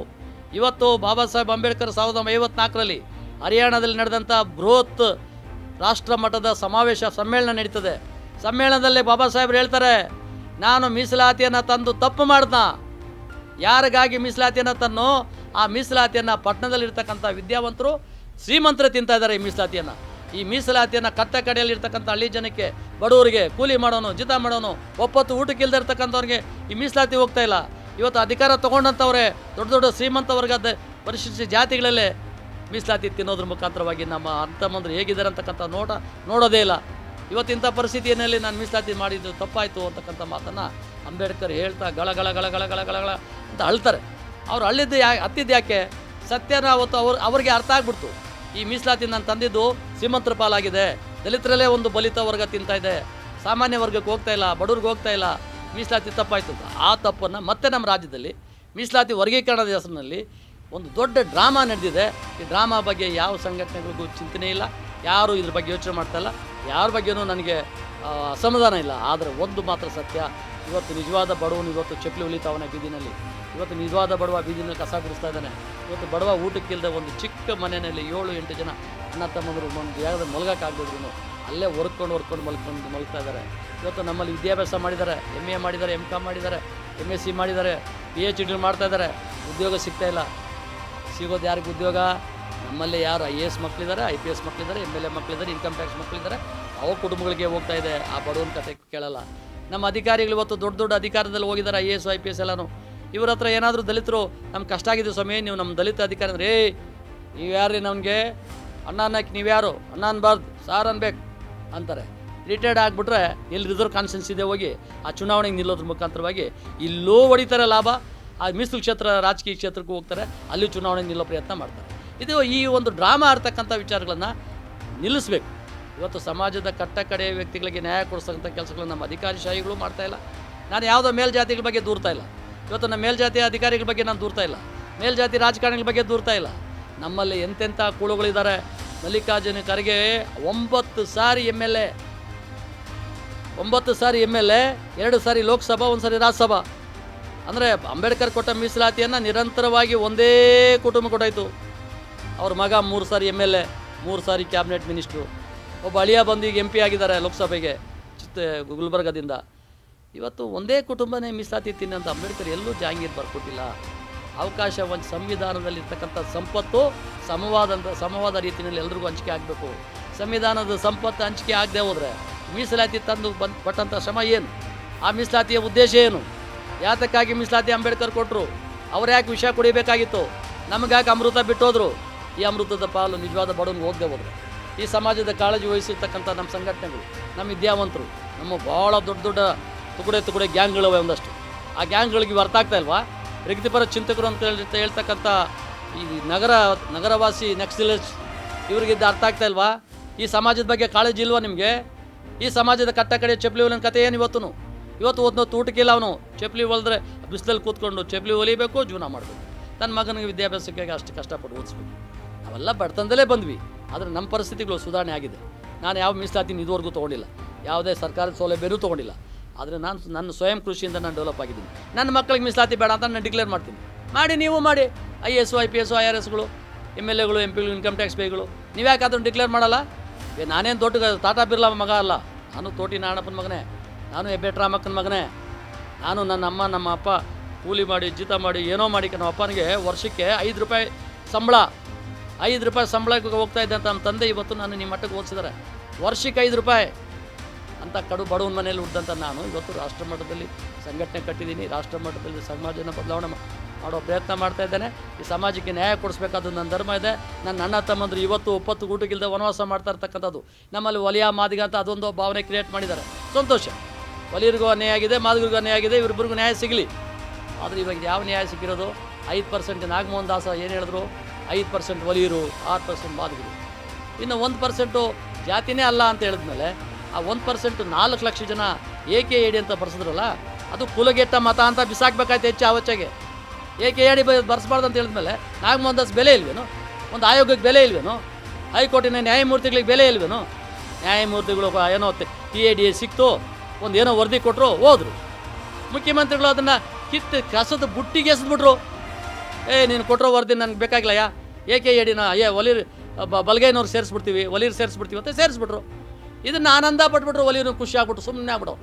ಇವತ್ತು ಬಾಬಾ ಸಾಹೇಬ್ ಅಂಬೇಡ್ಕರ್ 1954ರಲ್ಲಿ ಹರಿಯಾಣದಲ್ಲಿ ನಡೆದಂಥ ಬೃಹತ್ ರಾಷ್ಟ್ರ ಮಟ್ಟದ ಸಮ್ಮೇಳನ ನಡೀತದೆ. ಸಮ್ಮೇಳನದಲ್ಲಿ ಬಾಬಾ ಸಾಹೇಬ್ರು ಹೇಳ್ತಾರೆ, ನಾನು ಮೀಸಲಾತಿಯನ್ನು ತಂದು ತಪ್ಪು ಮಾಡ್ದ. ಯಾರಿಗಾಗಿ ಮೀಸಲಾತಿಯನ್ನು ತನ್ನೋ ಆ ಮೀಸಲಾತಿಯನ್ನು ಪಟ್ಟಣದಲ್ಲಿರ್ತಕ್ಕಂಥ ವಿದ್ಯಾವಂತರು ಶ್ರೀಮಂತರು ತಿಂತಾ ಇದ್ದಾರೆ. ಈ ಮೀಸಲಾತಿಯನ್ನು ಕಟ್ಟ ಕಡೆಯಲ್ಲಿರ್ತಕ್ಕಂಥ ಹಳ್ಳಿ ಜನಕ್ಕೆ, ಬಡವರಿಗೆ, ಕೂಲಿ ಮಾಡೋನು, ಜಿತ ಮಾಡೋನು, ಒಪ್ಪತ್ತು ಊಟಕ್ಕಿಲ್ಲದೆ ಇರ್ತಕ್ಕಂಥವ್ರಿಗೆ ಈ ಮೀಸಲಾತಿ ಹೋಗ್ತಾ ಇಲ್ಲ. ಇವತ್ತು ಅಧಿಕಾರ ತೊಗೊಂಡಂಥವ್ರೆ ದೊಡ್ಡ ಶ್ರೀಮಂತ ವರ್ಗದ ಪರಿಶಿಷ್ಟ ಜಾತಿಗಳಲ್ಲೇ ಮೀಸಲಾತಿ ತಿನ್ನೋದ್ರ ಮುಖಾಂತರವಾಗಿ ನಮ್ಮ ಅಂತಮ್ಮಂದ್ರು ಹೇಗಿದ್ದಾರೆ ಅಂತಕ್ಕಂಥ ನೋಡೋದೇ ಇಲ್ಲ. ಇವತ್ತಿಂಥ ಪರಿಸ್ಥಿತಿಯಲ್ಲಿ ನಾನು ಮೀಸಲಾತಿ ಮಾಡಿದ್ದು ತಪ್ಪಾಯಿತು ಅಂತಕ್ಕಂಥ ಮಾತನ್ನು ಅಂಬೇಡ್ಕರ್ ಹೇಳ್ತಾ ಗಳ ಅಂತ ಅಳ್ತಾರೆ. ಅವ್ರು ಹತ್ತಿದ್ದು ಯಾಕೆ? ಸತ್ಯನ ಅವತ್ತು ಅವ್ರಿಗೆ ಅರ್ಥ ಆಗ್ಬಿಡ್ತು. ಈ ಮೀಸಲಾತಿ ನಾನು ತಂದಿದ್ದು ಶ್ರೀಮಂತರ ಪಾಲಾಗಿದೆ, ದಲಿತರಲ್ಲೇ ಒಂದು ಬಲಿತ ವರ್ಗ ತಿಂತಾ ಇದೆ, ಸಾಮಾನ್ಯ ವರ್ಗಕ್ಕೆ ಹೋಗ್ತಾ ಇಲ್ಲ, ಬಡವ್ರಿಗೆ ಹೋಗ್ತಾ ಇಲ್ಲ, ಮೀಸಲಾತಿ ತಪ್ಪಾಯಿತು ಅಂತ. ಆ ತಪ್ಪನ್ನು ಮತ್ತೆ ನಮ್ಮ ರಾಜ್ಯದಲ್ಲಿ ಮೀಸಲಾತಿ ವರ್ಗೀಕರಣದ ಹೆಸರಿನಲ್ಲಿ ಒಂದು ದೊಡ್ಡ ಡ್ರಾಮಾ ನಡೆದಿದೆ. ಈ ಡ್ರಾಮಾ ಬಗ್ಗೆ ಯಾವ ಸಂಘಟನೆಗಳಿಗೂ ಚಿಂತನೆ ಇಲ್ಲ, ಯಾರೂ ಇದ್ರ ಬಗ್ಗೆ ಯೋಚನೆ ಮಾಡ್ತಾಯಿಲ್ಲ, ಯಾರ ಬಗ್ಗೆಯೂ ನನಗೆ ಅಸಮಾಧಾನ ಇಲ್ಲ. ಆದರೆ ಒಂದು ಮಾತ್ರ ಸತ್ಯ, ಇವತ್ತು ನಿಜವಾದ ಬಡವನು ಇವತ್ತು ಚಪ್ಪಲಿ ಉಳಿತಾವನೆ ಬೀದಿನಲ್ಲಿ. ಇವತ್ತು ನಿಜವಾದ ಬಡವ ಬೀದಿನಲ್ಲಿ ಕಸ ಗುಡಿಸ್ತಾ ಇದ್ದಾನೆ. ಇವತ್ತು ಬಡವ ಊಟಕ್ಕಿಲ್ಲದೆ ಒಂದು ಚಿಕ್ಕ ಮನೆಯಲ್ಲಿ 7-8 ಜನ ಅಣ್ಣ ತಮ್ಮಂದರು ಒಂದು ಜಾಗದ ಮಲಗೋಕ್ಕಾಗದಿದ್ರು ಅಲ್ಲೇ ಹೊರ್ಕೊಂಡು ಮಲ್ತಾ ಇದ್ದಾರೆ. ಇವತ್ತು ನಮ್ಮಲ್ಲಿ ವಿದ್ಯಾಭ್ಯಾಸ ಮಾಡಿದ್ದಾರೆ, MA ಮಾಡಿದ್ದಾರೆ, MCom ಮಾಡಿದ್ದಾರೆ, MSc ಮಾಡಿದ್ದಾರೆ, PhD ಮಾಡ್ತಾ ಇದ್ದಾರೆ, ಉದ್ಯೋಗ ಸಿಗ್ತಾ ಇಲ್ಲ. ಸಿಗೋದು ಯಾರಿಗೆ ಉದ್ಯೋಗ? ನಮ್ಮಲ್ಲಿ ಯಾರು IAS ಮಕ್ಕಳಿದ್ದಾರೆ, IPS ಮಕ್ಕಳಿದ್ದಾರೆ, MLA ಮಕ್ಕಳಿದ್ದಾರೆ, ಇನ್ಕಮ್ ಟ್ಯಾಕ್ಸ್ ಮಕ್ಕಳಿದ್ದಾರೆ, ಅವ್ರ ಕುಟುಂಬಗಳಿಗೆ ಹೋಗ್ತಾ ಇದೆ. ಆ ಬಡವನ ಕತೆ ಕೇಳಲ್ಲ. ನಮ್ಮ ಅಧಿಕಾರಿಗಳು ಇವತ್ತು ದೊಡ್ಡ ದೊಡ್ಡ ಅಧಿಕಾರದಲ್ಲಿ ಹೋಗಿದ್ದಾರೆ, IAS IPS ಎಲ್ಲನೂ. ಇವ್ರ ಹತ್ರ ಏನಾದರೂ ದಲಿತರು ನಮ್ಗೆ ಕಷ್ಟ ಆಗಿದೆ ಸ್ವಾಮಿ, ನೀವು ನಮ್ಮ ದಲಿತ ಅಧಿಕಾರಿ ಅಂದರೆ ನೀವು ಯಾರು ನಮಗೆ ಅಣ್ಣ ಅನ್ನಕ್ಕೆ ನೀವು ಯಾರು? ಅಣ್ಣ ಅನ್ಬಾರ್ದು, ಸಾರ್ ಅನ್ಬೇಕು ಅಂತಾರೆ. ರಿಟೈರ್ಡ್ ಆಗಿಬಿಟ್ರೆ ಎಲ್ಲಿ ರಿಸರ್ವ್ ಕಾನ್ಸ್ಟೆನ್ಸಿ ಇದೆ ಹೋಗಿ ಆ ಚುನಾವಣೆಗೆ ನಿಲ್ಲೋದ್ರ ಮುಖಾಂತರವಾಗಿ ಇಲ್ಲೂ ಹೊಡಿತಾರೆ ಲಾಭ. ಆ ಮೀಸಲು ಕ್ಷೇತ್ರ ರಾಜಕೀಯ ಕ್ಷೇತ್ರಕ್ಕೂ ಹೋಗ್ತಾರೆ, ಅಲ್ಲಿ ಚುನಾವಣೆಗೆ ನಿಲ್ಲೋ ಪ್ರಯತ್ನ ಮಾಡ್ತಾರೆ. ಇದು ಈ ಒಂದು ಡ್ರಾಮಾ ಆಡ್ತಕ್ಕಂಥ ವಿಚಾರಗಳನ್ನು ನಿಲ್ಲಿಸಬೇಕು. ಇವತ್ತು ಸಮಾಜದ ಕಟ್ಟ ಕಡೆ ವ್ಯಕ್ತಿಗಳಿಗೆ ನ್ಯಾಯ ಕೊಡಿಸ್ತಕ್ಕಂಥ ಕೆಲಸಗಳನ್ನು ನಮ್ಮ ಅಧಿಕಾರಿಶಾಹಿಗಳು ಮಾಡ್ತಾಯಿಲ್ಲ. ನಾನು ಯಾವುದೋ ಮೇಲ್ಜಾತಿಗಳ ಬಗ್ಗೆ ದೂರ್ತಾ ಇಲ್ಲ. ಇವತ್ತು ನಮ್ಮ ಮೇಲ್ಜಾತಿಯ ಅಧಿಕಾರಿಗಳ ಬಗ್ಗೆ ನಾನು ದೂರ್ತಾ ಇಲ್ಲ, ಮೇಲ್ಜಾತಿ ರಾಜಕಾರಣಿಗಳ ಬಗ್ಗೆ ದೂರ್ತಾ ಇಲ್ಲ. ನಮ್ಮಲ್ಲಿ ಎಂತೆಂಥ ಕೂಳುಗಳಿದ್ದಾರೆ. ಮಲ್ಲಿಕಾರ್ಜುನ ಖರ್ಗೆ 9 ಸಾರಿ MLA, 9 ಸಾರಿ MLA, 2 ಸಾರಿ ಲೋಕಸಭಾ, 1 ಸಾರಿ ರಾಜ್ಯಸಭಾ. ಅಂದರೆ ಅಂಬೇಡ್ಕರ್ ಕೊಟ್ಟ ಮೀಸಲಾತಿಯನ್ನು ನಿರಂತರವಾಗಿ ಒಂದೇ ಕುಟುಂಬ ಕೊಟ್ಟಾಯಿತು. ಅವ್ರ ಮಗ 3 ಸಾರಿ MLA, 3 ಸಾರಿ ಕ್ಯಾಬಿನೆಟ್ ಮಿನಿಸ್ಟ್ರು. ಒಬ್ಬ ಅಳಿಯ ಬಂದು ಈಗ MP ಆಗಿದ್ದಾರೆ ಲೋಕಸಭೆಗೆ ಗುಲ್ಬರ್ಗದಿಂದ. ಇವತ್ತು ಒಂದೇ ಕುಟುಂಬನೇ ಮೀಸಲಾತಿ ತಿನ್ನಿ ಅಂತ ಅಂಬೇಡ್ಕರ್ ಎಲ್ಲೂ ಜಹಾಂಗೀರ್ ಬರ್ಕೊಟ್ಟಿಲ್ಲ. ಅವಕಾಶ ಒಂದು ಸಂವಿಧಾನದಲ್ಲಿರ್ತಕ್ಕಂಥ ಸಂಪತ್ತು ಸಮವಾದ ರೀತಿಯಲ್ಲಿ ಎಲ್ರಿಗೂ ಹಂಚಿಕೆ ಆಗಬೇಕು. ಸಂವಿಧಾನದ ಸಂಪತ್ತು ಹಂಚಿಕೆ ಆಗದೆ ಹೋದರೆ ಮೀಸಲಾತಿ ತಂದು ಪಟ್ಟಂಥ ಶ್ರಮ ಏನು? ಆ ಮೀಸಲಾತಿಯ ಉದ್ದೇಶ ಏನು? ಯಾತಕ್ಕಾಗಿ ಮೀಸಲಾತಿ ಅಂಬೇಡ್ಕರ್ ಕೊಟ್ಟರು? ಅವ್ರು ಯಾಕೆ ವಿಷಯ ಕುಡಿಬೇಕಾಗಿತ್ತು? ನಮಗ್ಯಾಕೆ ಅಮೃತ ಬಿಟ್ಟೋದ್ರು? ಈ ಅಮೃತದ ಪಾಲು ನಿಜವಾದ ಬಡವನಿಗೆ ಹೋಗದೆ ಹೋದರೆ ಈ ಸಮಾಜದ ಕಾಳಜಿ ವಹಿಸಿರ್ತಕ್ಕಂಥ ನಮ್ಮ ಸಂಘಟನೆಗಳು, ನಮ್ಮ ವಿದ್ಯಾವಂತರು, ನಮ್ಮ ಭಾಳ ದೊಡ್ಡ ದೊಡ್ಡ ತುಕಡೆ ಗ್ಯಾಂಗ್ಗಳಿವೆ ಒಂದಷ್ಟು. ಆ ಗ್ಯಾಂಗ್ಗಳಿಗೆ ಇವು ಅರ್ಥ ಆಗ್ತಾ ಇಲ್ವಾ? ಪ್ರಗತಿಪರ ಚಿಂತಕರು ಅಂತ ಹೇಳ್ತಕ್ಕಂಥ ಈ ನಗರವಾಸಿ ನಕ್ಸಲಿಸ್ಟ್ ಇವ್ರಿಗಿದ್ದು ಅರ್ಥ ಆಗ್ತಾ ಇಲ್ವಾ? ಈ ಸಮಾಜದ ಬಗ್ಗೆ ಕಾಳಜಿ ಇಲ್ವಾ ನಿಮಗೆ? ಈ ಸಮಾಜದ ಕಟ್ಟ ಕಡೆ ಚಪ್ಪಲಿ ಹೊಲಿನ ಕತೆ ಏನು ಇವತ್ತು ಓದ್ನೋದು ಊಟಕ್ಕಿಲ್ಲ. ಅವನು ಚಪ್ಪಲಿ ಹೊಲಿದ್ರೆ ಬಿಸಿಲಲ್ಲಿ ಕೂತ್ಕೊಂಡು ಚಪ್ಪಲಿ ಹೊಲಿಬೇಕು, ಜೀವನ ಮಾಡಬೇಕು. ನನ್ನ ಮಗನಿಗೆ ವಿದ್ಯಾಭ್ಯಾಸಕ್ಕೆ ಅಷ್ಟು ಕಷ್ಟಪಟ್ಟು ಓದಿಸ್ಬೇಕು. ನಾವೆಲ್ಲ ಬಡತನದಲ್ಲೇ ಬಂದ್ವಿ. ಆದರೆ ನಮ್ಮ ಪರಿಸ್ಥಿತಿಗಳು ಸುಧಾರಣೆ ಆಗಿದೆ. ನಾನು ಯಾವ ಮೀಸಲಾತಿನ ಇದುವರೆಗೂ ತೊಗೊಂಡಿಲ್ಲ, ಯಾವುದೇ ಸರ್ಕಾರದ ಸೌಲಭ್ಯನೂ ತೊಗೊಂಡಿಲ್ಲ. ಆದರೆ ನಾನು ನನ್ನ ಸ್ವಯಂ ಕೃಷಿಯಿಂದ ನಾನು ಡೆವಲಪ್ ಆಗಿದ್ದೀನಿ. ನನ್ನ ಮಕ್ಕಳಿಗೆ ಮೀಸಲಾತಿ ಬೇಡ ಅಂತ ನಾನು ಡಿಕ್ಲೇರ್ ಮಾಡ್ತೀನಿ. ಮಾಡಿ, ನೀವು ಮಾಡಿ. IAS IPS IRSಗಳು, MLAಗಳು, MPಗಳು, ಇನ್ಕಮ್ ಟ್ಯಾಕ್ಸ್ ಪೇಗಳು, ನೀವು ಯಾಕೆ ಅದನ್ನು ಡಿಕ್ಲೇರ್ ಮಾಡಲ್ಲ? ನಾನೇನು ದೊಡ್ಡ ಟಾಟಾ ಬಿರ್ಲಾ ಮಗ ಅಲ್ಲ. ನಾನು ತೋಟಿ ನಾಣಪ್ಪನ ಮಗನೇ, ನಾನು ಹೆಬ್ಬೆಟ್ರಾಮಕ್ಕನ ಮಗನೇ. ನಾನು ನನ್ನ ಅಮ್ಮ ನಮ್ಮ ಅಪ್ಪ ಕೂಲಿ ಮಾಡಿ ಜೀತ ಮಾಡಿ ಏನೋ ಮಾಡಿ ನಮ್ಮ ಅಪ್ಪನಿಗೆ ವರ್ಷಕ್ಕೆ 5 ರೂಪಾಯಿ ಸಂಬಳ, 5 ರೂಪಾಯಿ ಸಂಬಳಕ್ಕೆ ಹೋಗ್ತಾ ಇದ್ದೆ ಅಂತ ನಮ್ಮ ತಂದೆ ಇವತ್ತು ನಾನು ನಿಮ್ಮ ಮಟ್ಟಕ್ಕೆ ಓದಿಸಿದ್ದಾರೆ. ವರ್ಷಕ್ಕೆ 5 ರೂಪಾಯಿ ಅಂತ ಬಡವನ ಮನೆಯಲ್ಲಿ ಹುಟ್ಟಿದಂಥ ನಾನು ಇವತ್ತು ರಾಷ್ಟ್ರ ಮಟ್ಟದಲ್ಲಿ ಸಂಘಟನೆ ಕಟ್ಟಿದ್ದೀನಿ. ರಾಷ್ಟ್ರ ಮಟ್ಟದಲ್ಲಿ ಸಮಾಜನ ಬದಲಾವಣೆ ಮಾಡೋ ಪ್ರಯತ್ನ ಮಾಡ್ತಾ ಇದ್ದೇನೆ. ಈ ಸಮಾಜಕ್ಕೆ ನ್ಯಾಯ ಕೊಡಿಸ್ಬೇಕಾದ್ದು ನನ್ನ ಧರ್ಮ ಇದೆ. ನನ್ನ ಅಣ್ಣ ತಮ್ಮಂದರು ಇವತ್ತು 30 ಊಟಕ್ಕಿಲ್ಲದೆ ವನವಾಸ ಮಾಡ್ತಾ ಇರ್ತಕ್ಕಂಥದ್ದು. ನಮ್ಮಲ್ಲಿ ಒಲಿಯ ಮಾದಿಗ ಅಂತ ಅದೊಂದು ಭಾವನೆ ಕ್ರಿಯೇಟ್ ಮಾಡಿದ್ದಾರೆ. ಸಂತೋಷ. ಒಲಿಯರಿಗೂ ಅನ್ಯಾಯ ಆಗಿದೆ, ಮಾದಿಗರಿಗೂ ಅನ್ಯಾಯ ಆಗಿದೆ, ಇವರಿಬ್ಬರಿಗೂ ನ್ಯಾಯ ಸಿಗಲಿ. ಆದರೆ ಇವಾಗ ಯಾವ ನ್ಯಾಯ ಸಿಕ್ಕಿರೋದು? 5% ನಾಗಮೋಹನ್ ದಾಸ ಏನು ಹೇಳಿದ್ರು? 5% ಒಲಿಯರು, 6% ಮಾದಿಗರು, ಇನ್ನು 1% ಜಾತಿನೇ ಅಲ್ಲ ಅಂತ ಹೇಳಿದ್ಮೇಲೆ ಆ 1% 4 ಲಕ್ಷ ಜನ AKAD ಅಂತ ಬರ್ಸಿದ್ರಲ್ಲ, ಅದು ಕುಲಗೆಟ್ಟ ಮತ ಅಂತ ಬಿಸಾಕ್ಬೇಕಾಯ್ತು ಹೆಚ್ಚು ಆವಚ್ಚಾಗೆ. AKAD ಬರ್ಸ್ಬಾರ್ದು ಅಂತ ಹೇಳಿದ್ಮೇಲೆ ನಾಗಮೋಹನ್ ದಾಸ್ ಬೆಲೆ ಇಲ್ವೇನು? ಒಂದು ಆಯೋಗಕ್ಕೆ ಬೆಲೆ ಇಲ್ವೇನು? ಹೈಕೋರ್ಟಿನ ನ್ಯಾಯಮೂರ್ತಿಗಳಿಗೆ ಬೆಲೆ ಇಲ್ವೇನು? ನ್ಯಾಯಮೂರ್ತಿಗಳು ಏನೋ TAD ಸಿಕ್ತು, ಒಂದು ಏನೋ ವರದಿ ಕೊಟ್ಟರು, ಹೋದರು. ಮುಖ್ಯಮಂತ್ರಿಗಳು ಅದನ್ನು ಕಿತ್ತು ಕಸದ ಬುಟ್ಟಿಗೆ ಎಸೆದ್ಬಿಟ್ರು. ನೀನು ಕೊಟ್ಟರೋ ವರದಿ ನನಗೆ ಬೇಕಾಗಿಲ್ಲ, AKADನ ಒಲಿರ್ ಬಲಗೈನವ್ರು ಸೇರಿಸ್ಬಿಡ್ತೀವಿ, ಒಲಿರ್ ಸೇರಿಸ್ಬಿಡ್ತೀವಿ ಅಂತ ಸೇರಿಸ್ಬಿಟ್ರು. ಇದನ್ನು ಆನಂದ ಪಟ್ಬಿಟ್ರು. ಒಲಿಯರು ಖುಷಿ ಆಗ್ಬಿಟ್ರು, ಸುಮ್ಮನೆ ಆಗ್ಬಿಡು.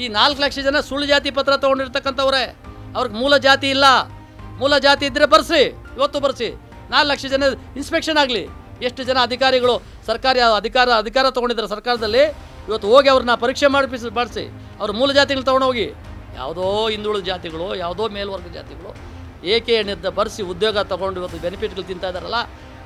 ಈ 4 ಲಕ್ಷ ಜನ ಸುಳ್ಳು ಜಾತಿ ಪತ್ರ ತೊಗೊಂಡಿರ್ತಕ್ಕಂಥವ್ರೆ. ಅವ್ರಿಗೆ ಮೂಲ ಜಾತಿ ಇಲ್ಲ. ಮೂಲ ಜಾತಿ ಇದ್ದರೆ ಬರ್ಸಿ, ಇವತ್ತು ಬರ್ಸಿ. 4 ಲಕ್ಷ ಜನ ಇನ್ಸ್ಪೆಕ್ಷನ್ ಆಗಲಿ. ಎಷ್ಟು ಜನ ಅಧಿಕಾರಿಗಳು ಸರ್ಕಾರಿ ಅಧಿಕಾರ ತೊಗೊಂಡಿದ್ದಾರೆ ಸರ್ಕಾರದಲ್ಲಿ, ಇವತ್ತು ಹೋಗಿ ಅವ್ರನ್ನ ಪರೀಕ್ಷೆ ಮಾಡಿಸಿ ಅವ್ರ ಮೂಲ ಜಾತಿಗಳು ತೊಗೊಂಡೋಗಿ. ಯಾವುದೋ ಹಿಂದುಳಿದ ಜಾತಿಗಳು, ಯಾವುದೋ ಮೇಲ್ವರ್ಗ ಜಾತಿಗಳು AKAD ಬರ್ಸಿ ಉದ್ಯೋಗ ತೊಗೊಂಡು ಇವತ್ತು ಬೆನಿಫಿಟ್ಗಳು ತಿಂತಾ ಇದ್ದಾರಲ್ಲ,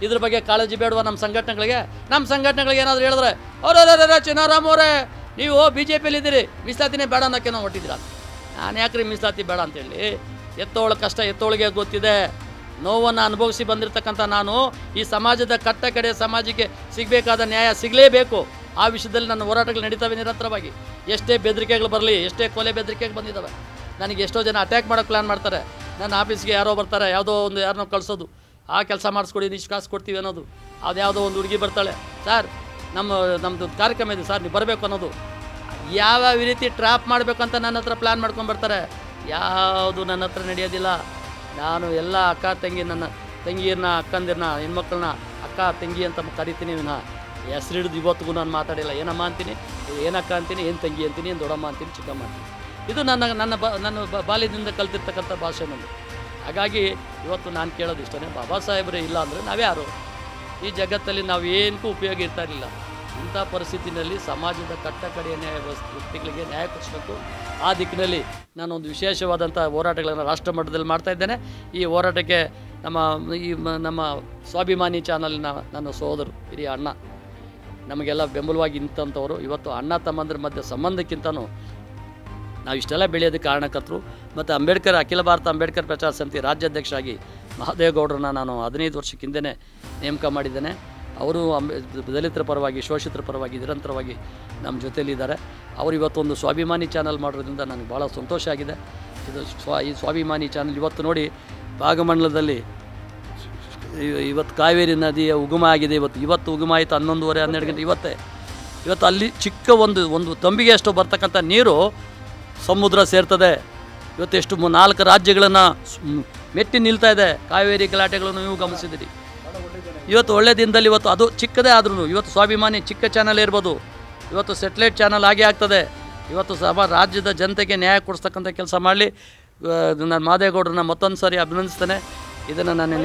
ಇದ್ರ ಬಗ್ಗೆ ಕಾಳಜಿ ಬೇಡವಾ ನಮ್ಮ ಸಂಘಟನೆಗಳಿಗೆ? ನಮ್ಮ ಸಂಘಟನೆಗಳಿಗೆ ಏನಾದರೂ ಹೇಳಿದ್ರೆ ಅವರೇ ಚಿನ್ನಾರಾಮ್ ಅವರೇ ನೀವು BJPಯಲ್ಲಿದ್ದೀರಿ, ಮೀಸಲಾತಿನೇ ಬೇಡ ಅನ್ನೋಕ್ಕೇನೋ ಹೊಟ್ಟಿದ್ದೀರ. ನಾನು ಯಾಕ್ರಿ ಮೀಸಲಾತಿ ಬೇಡ ಅಂತೇಳಿ? ಎತ್ತೋಳ ಕಷ್ಟ ಎತ್ತೋಳಿಗೆ ಗೊತ್ತಿದೆ. ನೋವನ್ನು ಅನುಭವಿಸಿ ಬಂದಿರತಕ್ಕಂಥ ನಾನು ಈ ಸಮಾಜದ ಕಟ್ಟ ಕಡೆ ಸಮಾಜಕ್ಕೆ ಸಿಗಬೇಕಾದ ನ್ಯಾಯ ಸಿಗಲೇಬೇಕು. ಆ ವಿಷಯದಲ್ಲಿ ನನ್ನ ಹೋರಾಟಗಳು ನಡೀತವೆ ನಿರಂತರವಾಗಿ. ಎಷ್ಟೇ ಬೆದರಿಕೆಗಳು ಬರಲಿ, ಎಷ್ಟೇ ಕೊಲೆ ಬೆದರಿಕೆಗಳು ಬಂದಿದ್ದಾವೆ. ನನಗೆ ಎಷ್ಟೋ ಜನ ಅಟ್ಯಾಕ್ ಮಾಡೋಕ್ಕೆ ಪ್ಲ್ಯಾನ್ ಮಾಡ್ತಾರೆ. ನನ್ನ ಆಫೀಸ್ಗೆ ಯಾರೋ ಬರ್ತಾರೆ, ಯಾವುದೋ ಒಂದು ಯಾರನ್ನೋ ಕಳಿಸೋದು, ಆ ಕೆಲಸ ಮಾಡಿಸ್ಕೊಡಿ, ಇಷ್ಟು ಕಾಸು ಕೊಡ್ತೀವಿ ಅನ್ನೋದು. ಯಾವುದೋ ಒಂದು ಹುಡುಗಿ ಬರ್ತಾಳೆ, ಸರ್ ನಮ್ಮದು ಕಾರ್ಯಕ್ರಮ ಇದೆ ಸರ್, ನೀವು ಬರಬೇಕು ಅನ್ನೋದು. ಯಾವ ರೀತಿ ಟ್ರ್ಯಾಪ್ ಮಾಡಬೇಕಂತ ನನ್ನ ಹತ್ರ ಪ್ಲ್ಯಾನ್ ಮಾಡ್ಕೊಂಡು ಬರ್ತಾರೆ. ಯಾವುದು ನನ್ನ ಹತ್ರ ನಡೆಯೋದಿಲ್ಲ. ನಾನು ಎಲ್ಲ ಅಕ್ಕ ತಂಗಿ, ನನ್ನ ತಂಗಿಯರನ್ನ ಅಕ್ಕಂದಿರನ್ನ ಹೆಣ್ಮಕ್ಳನ್ನ ಅಕ್ಕ ತಂಗಿ ಅಂತ ಕರಿತೀನಿ. ಹೆಸರು ಹಿಡಿದು ಇವತ್ತಿಗೂ ನಾನು ಮಾತಾಡಿಲ್ಲ. ಏನಮ್ಮ ಅಂತೀನಿ, ಏನಕ್ಕ ಅಂತೀನಿ, ಏನು ತಂಗಿ ಅಂತೀನಿ, ಏನು ದೊಡ್ಡಮ್ಮ ಅಂತೀನಿ, ಚಿಕ್ಕಮ್ಮ ಅಂತೀನಿ. ಇದು ನನ್ನ ಬಾಲ್ಯದಿಂದ ಕಲ್ತಿರ್ತಕ್ಕಂಥ ಭಾಷೆ ನಂದು. ಹಾಗಾಗಿ ಇವತ್ತು ನಾನು ಕೇಳೋದು ಇಷ್ಟನೇ, ಬಾಬಾ ಸಾಹೇಬರೇ ಇಲ್ಲ ಅಂದರೆ ನಾವ್ಯಾರು? ಈ ಜಗತ್ತಲ್ಲಿ ನಾವು ಏನಕ್ಕೂ ಉಪಯೋಗ ಇರ್ತಾ ಇರಲಿಲ್ಲ. ಇಂಥ ಪರಿಸ್ಥಿತಿನಲ್ಲಿ ಸಮಾಜದ ಕಟ್ಟಕಡೆಯ ವ್ಯಕ್ತಿಗಳಿಗೆ ನ್ಯಾಯ ಕೊಡಿಸ್ಬೇಕು. ಆ ದಿಕ್ಕಿನಲ್ಲಿ ನಾನೊಂದು ವಿಶೇಷವಾದಂಥ ಹೋರಾಟಗಳನ್ನು ರಾಷ್ಟ್ರ ಮಟ್ಟದಲ್ಲಿ ಮಾಡ್ತಾ ಇದ್ದೇನೆ. ಈ ಹೋರಾಟಕ್ಕೆ ನಮ್ಮ ಸ್ವಾಭಿಮಾನಿ ಚಾನಲ್ನ ನನ್ನ ಸಹೋದರು ಹಿರಿಯ ಅಣ್ಣ ನಮಗೆಲ್ಲ ಬೆಂಬಲವಾಗಿ ನಿಂತಂಥವರು. ಇವತ್ತು ಅಣ್ಣ ತಮ್ಮಂದ್ರ ಮಧ್ಯೆ ಸಂಬಂಧಕ್ಕಿಂತನೂ ನಾವು ಇಷ್ಟೆಲ್ಲ ಬೆಳೆಯೋದಕ್ಕೆ ಕಾರಣಕರ್ತರು. ಮತ್ತು ಅಖಿಲ ಭಾರತ ಅಂಬೇಡ್ಕರ್ ಪ್ರಚಾರ ಸಮಿತಿ ರಾಜ್ಯಾಧ್ಯಕ್ಷರಾಗಿ ಮಹದೇವಗೌಡರನ್ನ ನಾನು 15 ವರ್ಷಕ್ಕೆ ಹಿಂದೆಯೇ ನೇಮಕ ಮಾಡಿದ್ದೇನೆ. ಅವರು ದಲಿತರ ಪರವಾಗಿ, ಶೋಷಿತರ ಪರವಾಗಿ ನಿರಂತರವಾಗಿ ನಮ್ಮ ಜೊತೆಯಲ್ಲಿದ್ದಾರೆ. ಅವರು ಇವತ್ತೊಂದು ಸ್ವಾಭಿಮಾನಿ ಚಾನಲ್ ಮಾಡೋದ್ರಿಂದ ನನಗೆ ಭಾಳ ಸಂತೋಷ ಆಗಿದೆ. ಈ ಸ್ವಾಭಿಮಾನಿ ಚಾನಲ್ ಇವತ್ತು ನೋಡಿ ಭಾಗಮಂಡಲದಲ್ಲಿ ಇವತ್ತು ಕಾವೇರಿ ನದಿಯ ಉಗಮ ಆಗಿದೆ. ಇವತ್ತು ಉಗಮ ಆಯಿತು 11:30 12 ಗಂಟೆ. ಇವತ್ತು ಅಲ್ಲಿ ಚಿಕ್ಕ ಒಂದು ತಂಬಿಗೆ ಅಷ್ಟು ಬರ್ತಕ್ಕಂಥ ನೀರು ಸಮುದ್ರ ಸೇರ್ತದೆ. ಇವತ್ತು ಎಷ್ಟು 4 ರಾಜ್ಯಗಳನ್ನು ಮೆಟ್ಟಿ ನಿಲ್ತಾ ಇದೆ. ಕಾವೇರಿ ಗಲಾಟೆಗಳನ್ನು ನೀವು ಗಮನಿಸಿದಿರಿ. ಇವತ್ತು ಒಳ್ಳೆ ದಿನದಲ್ಲಿ ಇವತ್ತು ಅದು ಚಿಕ್ಕದೇ ಆದ್ರೂ ಇವತ್ತು ಸ್ವಾಭಿಮಾನಿ ಚಿಕ್ಕ ಚಾನಲ್ ಇರ್ಬೋದು, ಇವತ್ತು ಸೆಟ್ಲೈಟ್ ಚಾನಲ್ ಆಗೇ ಆಗ್ತದೆ. ಇವತ್ತು ರಾಜ್ಯದ ಜನತೆಗೆ ನ್ಯಾಯ ಕೊಡಿಸ್ತಕ್ಕಂಥ ಕೆಲಸ ಮಾಡಲಿ. ನಾನು ಮಾದೇಗೌಡರನ್ನ ಮತ್ತೊಂದು ಸಾರಿ ಅಭಿನಂದಿಸ್ತೇನೆ. ಇದನ್ನು ನಾನು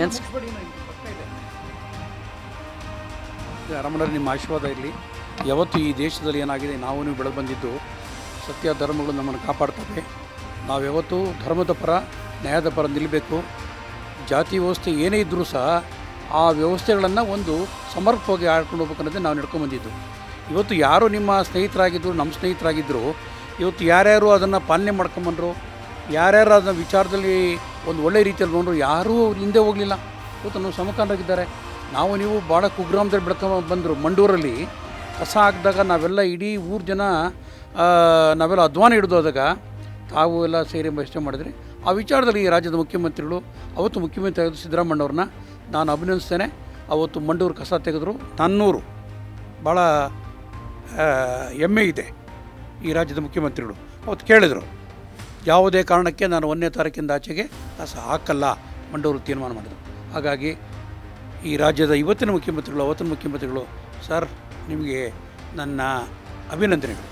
ರಮಣರು ನಿಮ್ಮ ಆಶೀರ್ವಾದ ಇರಲಿ. ಯಾವತ್ತು ಈ ದೇಶದಲ್ಲಿ ಏನಾಗಿದೆ, ನಾವು ನೀವು ಬೆಳೆದು ಬಂದಿದ್ದು ಸತ್ಯ ಧರ್ಮಗಳು ನಮ್ಮನ್ನು ಕಾಪಾಡ್ತವೆ. ನಾವು ಯಾವತ್ತೂ ಧರ್ಮದ ಪರ, ನ್ಯಾಯದ ಪರ ನಿಲ್ಲಬೇಕು. ಜಾತಿ ವ್ಯವಸ್ಥೆ ಏನೇ ಇದ್ದರೂ ಸಹ ಆ ವ್ಯವಸ್ಥೆಗಳನ್ನು ಒಂದು ಸಮರ್ಪಕವಾಗಿ ಆಡ್ಕೊಂಡು ಹೋಗ್ಬೇಕನ್ನೋದೇ ನಾವು ನಡ್ಕೊಂಡ್ಬಂದಿದ್ದು. ಇವತ್ತು ಯಾರು ನಿಮ್ಮ ಸ್ನೇಹಿತರಾಗಿದ್ದರು, ನಮ್ಮ ಸ್ನೇಹಿತರಾಗಿದ್ದರು, ಇವತ್ತು ಯಾರ್ಯಾರು ಅದನ್ನು ಪಾಲನೆ ಮಾಡ್ಕೊಂಬಂದರು, ಯಾರ್ಯಾರು ಅದನ್ನ ವಿಚಾರದಲ್ಲಿ ಒಂದು ಒಳ್ಳೆ ರೀತಿಯಲ್ಲಿ ನೋಡ್ರು, ಯಾರೂ ಹಿಂದೆ ಹೋಗಲಿಲ್ಲ. ಇವತ್ತು ನಾವು ಸಮಕಾಲರಾಗಿದ್ದಾರೆ. ನಾವು ನೀವು ಭಾಳ ಕುಗ್ರಾಮದಲ್ಲಿ ಬೆಳ್ಕೊಂಡು ಬಂದರು. ಮಂಡೂರಲ್ಲಿ ಕಸ ಹಾಕಿದಾಗ ನಾವೆಲ್ಲ ಇಡೀ ಊರು ಜನ ನಾವೆಲ್ಲ ಅಧ್ವಾನ ಹಿಡಿದೋದಾಗ ತಾವು ಎಲ್ಲ ಸೇರಿ ಯೋಚನೆ ಮಾಡಿದ್ರಿ. ಆ ವಿಚಾರದಲ್ಲಿ ಈ ರಾಜ್ಯದ ಮುಖ್ಯಮಂತ್ರಿಗಳು, ಅವತ್ತು ಮುಖ್ಯಮಂತ್ರಿ ಆಗಿದ್ದು ಸಿದ್ದರಾಮಣ್ಣವ್ರನ್ನ ನಾನು ಅಭಿನಂದಿಸ್ತೇನೆ. ಅವತ್ತು ಮಂಡೂರು ಕಸ ತೆಗೆದ್ರು. ನನ್ನೂರು ಭಾಳ ಹೆಮ್ಮೆ ಇದೆ. ಈ ರಾಜ್ಯದ ಮುಖ್ಯಮಂತ್ರಿಗಳು ಅವತ್ತು ಕೇಳಿದರು, ಯಾವುದೇ ಕಾರಣಕ್ಕೆ ನಾನು 1ನೇ ತಾರೀಕಿಂದ ಆಚೆಗೆ ಕಸ ಹಾಕಲ್ಲ, ಮಂಡೂರು ತೀರ್ಮಾನ ಮಾಡಿದರು. ಹಾಗಾಗಿ ಈ ರಾಜ್ಯದ ಇವತ್ತಿನ ಮುಖ್ಯಮಂತ್ರಿಗಳು, ಅವತ್ತಿನ ಮುಖ್ಯಮಂತ್ರಿಗಳು, ಸರ್ ನಿಮಗೆ ನನ್ನ ಅಭಿನಂದನೆಗಳು.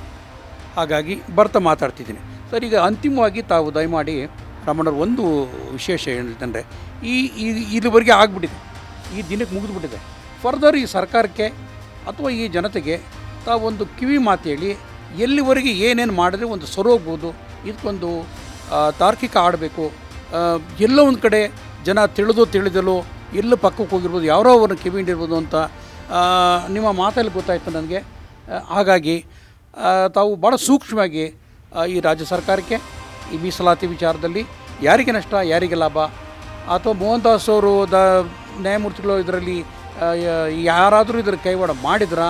ಹಾಗಾಗಿ ಬರ್ತಾ ಮಾತಾಡ್ತಿದ್ದೀನಿ ಸರ್. ಈಗ ಅಂತಿಮವಾಗಿ ತಾವು ದಯಮಾಡಿ ರಮಣರು ಒಂದು ವಿಶೇಷ ಏನಂತಂದರೆ, ಇದುವರೆಗೆ ಆಗಿಬಿಟ್ಟಿದೆ, ಈ ದಿನಕ್ಕೆ ಮುಗಿದುಬಿಟ್ಟಿದೆ. ಫರ್ದರ್ ಈ ಸರ್ಕಾರಕ್ಕೆ ಅಥವಾ ಈ ಜನತೆಗೆ ತಾವೊಂದು ಕಿವಿ ಮಾತು ಹೇಳಿ, ಎಲ್ಲಿವರೆಗೆ ಏನೇನು ಮಾಡಿದ್ರೆ ಒಂದು ಸರೋಗ್ಬೋದು, ಇದಕ್ಕೊಂದು ತಾರ್ಕಿಕ ಆಡಬೇಕು. ಎಲ್ಲೋ ಒಂದು ಕಡೆ ಜನ ತಿಳಿದಲು ಎಲ್ಲೂ ಪಕ್ಕಕ್ಕೆ ಹೋಗಿರ್ಬೋದು, ಯಾರೋ ಅವ್ರನ್ನ ಕಿವಿ ಹಿಂಡಿರ್ಬೋದು ಅಂತ ನಿಮ್ಮ ಮಾತಲ್ಲಿ ಗೊತ್ತಾಯ್ತು ನನಗೆ. ಹಾಗಾಗಿ ತಾವು ಭಾಳ ಸೂಕ್ಷ್ಮವಾಗಿ ಈ ರಾಜ್ಯ ಸರ್ಕಾರಕ್ಕೆ ಈ ಮೀಸಲಾತಿ ವಿಚಾರದಲ್ಲಿ ಯಾರಿಗೆ ನಷ್ಟ, ಯಾರಿಗೆ ಲಾಭ, ಅಥವಾ ಮೋಹನ್ ದಾಸ್ ಅವರು ನ್ಯಾಯಮೂರ್ತಿಗಳು ಇದರಲ್ಲಿ ಯಾರಾದರೂ ಇದರ ಕೈವಾಡ ಮಾಡಿದ್ರಾ,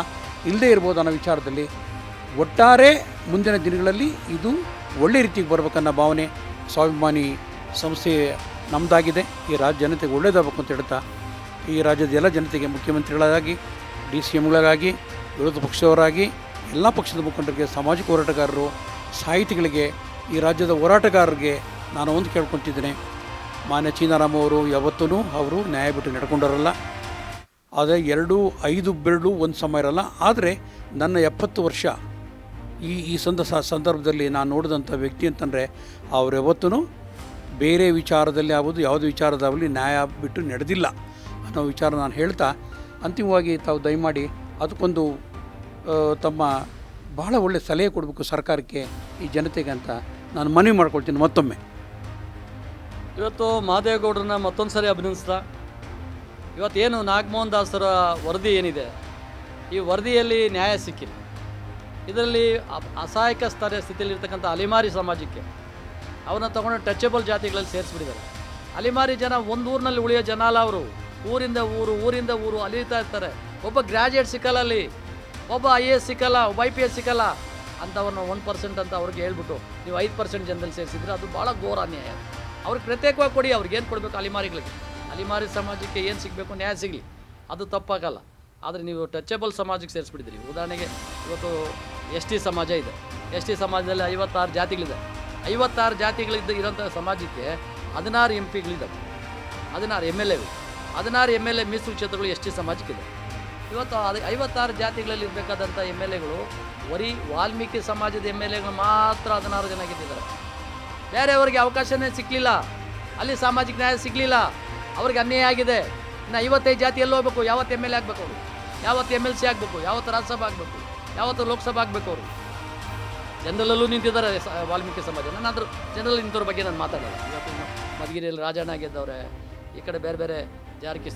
ಇಲ್ಲದೇ ಇರ್ಬೋದು ಅನ್ನೋ ವಿಚಾರದಲ್ಲಿ ಒಟ್ಟಾರೆ ಮುಂದಿನ ದಿನಗಳಲ್ಲಿ ಇದು ಒಳ್ಳೆ ರೀತಿಗೆ ಬರಬೇಕನ್ನೋ ಭಾವನೆ ಸ್ವಾಭಿಮಾನಿ ಸಂಸ್ಥೆ ನಮ್ಮದಾಗಿದೆ. ಈ ರಾಜ್ಯ ಜನತೆಗೆ ಒಳ್ಳೇದಾಗಬೇಕು ಅಂತ ಹೇಳ್ತಾ, ಈ ರಾಜ್ಯದ ಎಲ್ಲ ಜನತೆಗೆ ಮುಖ್ಯಮಂತ್ರಿಗಳಾಗಿ, DCMಗಳಾಗಿ, ವಿರೋಧ ಪಕ್ಷದವರಾಗಿ, ಎಲ್ಲ ಪಕ್ಷದ ಮುಖಂಡರಿಗೆ, ಸಾಮಾಜಿಕ ಹೋರಾಟಗಾರರು, ಸಾಹಿತಿಗಳಿಗೆ, ಈ ರಾಜ್ಯದ ಹೋರಾಟಗಾರರಿಗೆ ನಾನು ಒಂದು ಕೇಳ್ಕೊತಿದ್ದೇನೆ. ಮಾನ್ಯ ಚೀನಾರಾಮ್ ಅವರು ಯಾವತ್ತೂ ಅವರು ನ್ಯಾಯ ಬಿಟ್ಟು ನಡ್ಕೊಂಡವರಲ್ಲ. ಆದರೆ 2 5 ಬೆರಳು ಒಂದು ಸಮ ಇರಲ್ಲ. ಆದರೆ ನನ್ನ 70 ವರ್ಷ ಈ ಸಂದರ್ಭದಲ್ಲಿ ನಾನು ನೋಡಿದಂಥ ವ್ಯಕ್ತಿ ಅಂತಂದರೆ ಅವ್ರು ಯಾವತ್ತೂ ಬೇರೆ ವಿಚಾರದಲ್ಲಿ ಆಗ್ಬೋದು, ಯಾವುದೇ ವಿಚಾರದಾಗಲಿ ನ್ಯಾಯ ಬಿಟ್ಟು ನಡೆದಿಲ್ಲ ಅನ್ನೋ ವಿಚಾರ ನಾನು ಹೇಳ್ತಾ, ಅಂತಿಮವಾಗಿ ತಾವು ದಯಮಾಡಿ ಅದಕ್ಕೊಂದು ತಮ್ಮ ಬಹಳ ಒಳ್ಳೆ ಸಲಹೆ ಕೊಡಬೇಕು ಸರ್ಕಾರಕ್ಕೆ, ಈ ಜನತೆಗೆ ಅಂತ ನಾನು ಮನವಿ ಮಾಡ್ಕೊಳ್ತೀನಿ ಮತ್ತೊಮ್ಮೆ. ಇವತ್ತು ಮಹದೇವಗೌಡರನ್ನ ಮತ್ತೊಂದು ಸರಿ ಅಭಿನಂದಿಸ್ತಾ, ಇವತ್ತೇನು ನಾಗಮೋಹನ್ ದಾಸರ ವರದಿ ಏನಿದೆ, ಈ ವರದಿಯಲ್ಲಿ ನ್ಯಾಯ ಸಿಕ್ಕಿಲ್ಲ. ಇದರಲ್ಲಿ ಅಸಹಾಯಕ ಸ್ಥಿತಿಯಲ್ಲಿರ್ತಕ್ಕಂಥ ಅಲೆಮಾರಿ ಸಮಾಜಕ್ಕೆ ಅವನ್ನ ತಗೊಂಡು ಟಚಬಲ್ ಜಾತಿಗಳಲ್ಲಿ ಸೇರಿಸ್ಬಿಟ್ಟಿದ್ದಾರೆ. ಅಲೆಮಾರಿ ಜನ ಒಂದು ಊರಿನಲ್ಲಿ ಉಳಿಯೋ ಜನ ಅಲ್ಲ. ಅವರು ಊರಿಂದ ಊರು ಅಲಿತಾ ಇರ್ತಾರೆ. ಒಬ್ಬ ಗ್ರ್ಯಾಜುಯೇಟ್ ಸಿಕ್ಕಲ್ಲ, ಅಲ್ಲಿ ಒಬ್ಬ IAS ಸಿಕ್ಕಲ್ಲ, ಒಬ್ಬ IPS ಸಿಕ್ಕಲ್ಲ. ಅಂಥವ್ರನ್ನ 1% ಅಂತ ಅವ್ರಿಗೆ ಹೇಳ್ಬಿಟ್ಟು ನೀವು 5% ಜನದಲ್ಲಿ ಸೇರಿಸಿದ್ರೆ ಅದು ಭಾಳ ಘೋರ ಅನ್ಯಾಯ. ಅವ್ರಿಗೆ ಪ್ರತ್ಯೇಕವಾಗಿ ಕೊಡಿ. ಅವ್ರಿಗೆ ಏನು ಕೊಡಬೇಕು, ಅಲೆಮಾರಿ ಸಮಾಜಕ್ಕೆ ಏನು ಸಿಗಬೇಕು, ನ್ಯಾಯ ಸಿಗಲಿ, ಅದು ತಪ್ಪಾಗಲ್ಲ. ಆದರೆ ನೀವು ಟಚಬಲ್ ಸಮಾಜಕ್ಕೆ ಸೇರಿಸ್ಬಿಟ್ಟಿದ್ರಿ. ಉದಾಹರಣೆಗೆ ಇವತ್ತು ST ಸಮಾಜ ಇದೆ. ST ಸಮಾಜದಲ್ಲಿ 56 ಜಾತಿಗಳಿದೆ. 56 ಜಾತಿಗಳಿದ್ದು ಇರೋಂಥ ಸಮಾಜಕ್ಕೆ 16 MP ಗಳಿದ್ದಾವೆ, 16 MLA 16 MLA ಮೀಸಲು ಕ್ಷೇತ್ರಗಳು ST ಸಮಾಜಕ್ಕಿದೆ. ಇವತ್ತು 56 ಜಾತಿಗಳಲ್ಲಿ ಇರಬೇಕಾದಂಥ ಎಮ್ ಎಲ್ ಎಗಳು ಬರೀ ವಾಲ್ಮೀಕಿ ಸಮಾಜದ ಎಮ್ ಎಲ್ ಎಗಳು ಮಾತ್ರ 16 ಜನ ಗೆದ್ದಿದ್ದಾರೆ. ಬೇರೆಯವರಿಗೆ ಅವಕಾಶನೇ ಸಿಕ್ಕಲಿಲ್ಲ, ಅಲ್ಲಿ ಸಾಮಾಜಿಕ ನ್ಯಾಯ ಸಿಗಲಿಲ್ಲ, ಅವ್ರಿಗೆ ಅನ್ಯಾಯ ಆಗಿದೆ. ಇನ್ನು 55 ಜಾತಿ ಎಲ್ಲಿ ಹೋಗ್ಬೇಕು? ಯಾವತ್ತು ಎಮ್ ಎಲ್ ಎ ಆಗಬೇಕು ಅವರು, ಯಾವತ್ತು MLC ಆಗಬೇಕು, ಯಾವತ್ತು ರಾಜ್ಯಸಭಾ ಆಗಬೇಕು, ಯಾವತ್ತು ಲೋಕಸಭಾ ಆಗಬೇಕು? ಅವರು ಜನರಲ್ಲೂ ನಿಂತಿದ್ದಾರೆ ವಾಲ್ಮೀಕಿ ಸಮಾಜ. ನಾನಾದರೂ ಜನರಲ್ ನಿಂತವ್ರ ಬಗ್ಗೆ ನಾನು ಮಾತಾಡೋಲ್ಲ. ಇವತ್ತು ಮಧುಗಿರಿಯಲ್ಲಿ ರಾಜಣ್ಣ ಗೆದ್ದವ್ರೆ, ಈ ಕಡೆ ಬೇರೆ ಬೇರೆ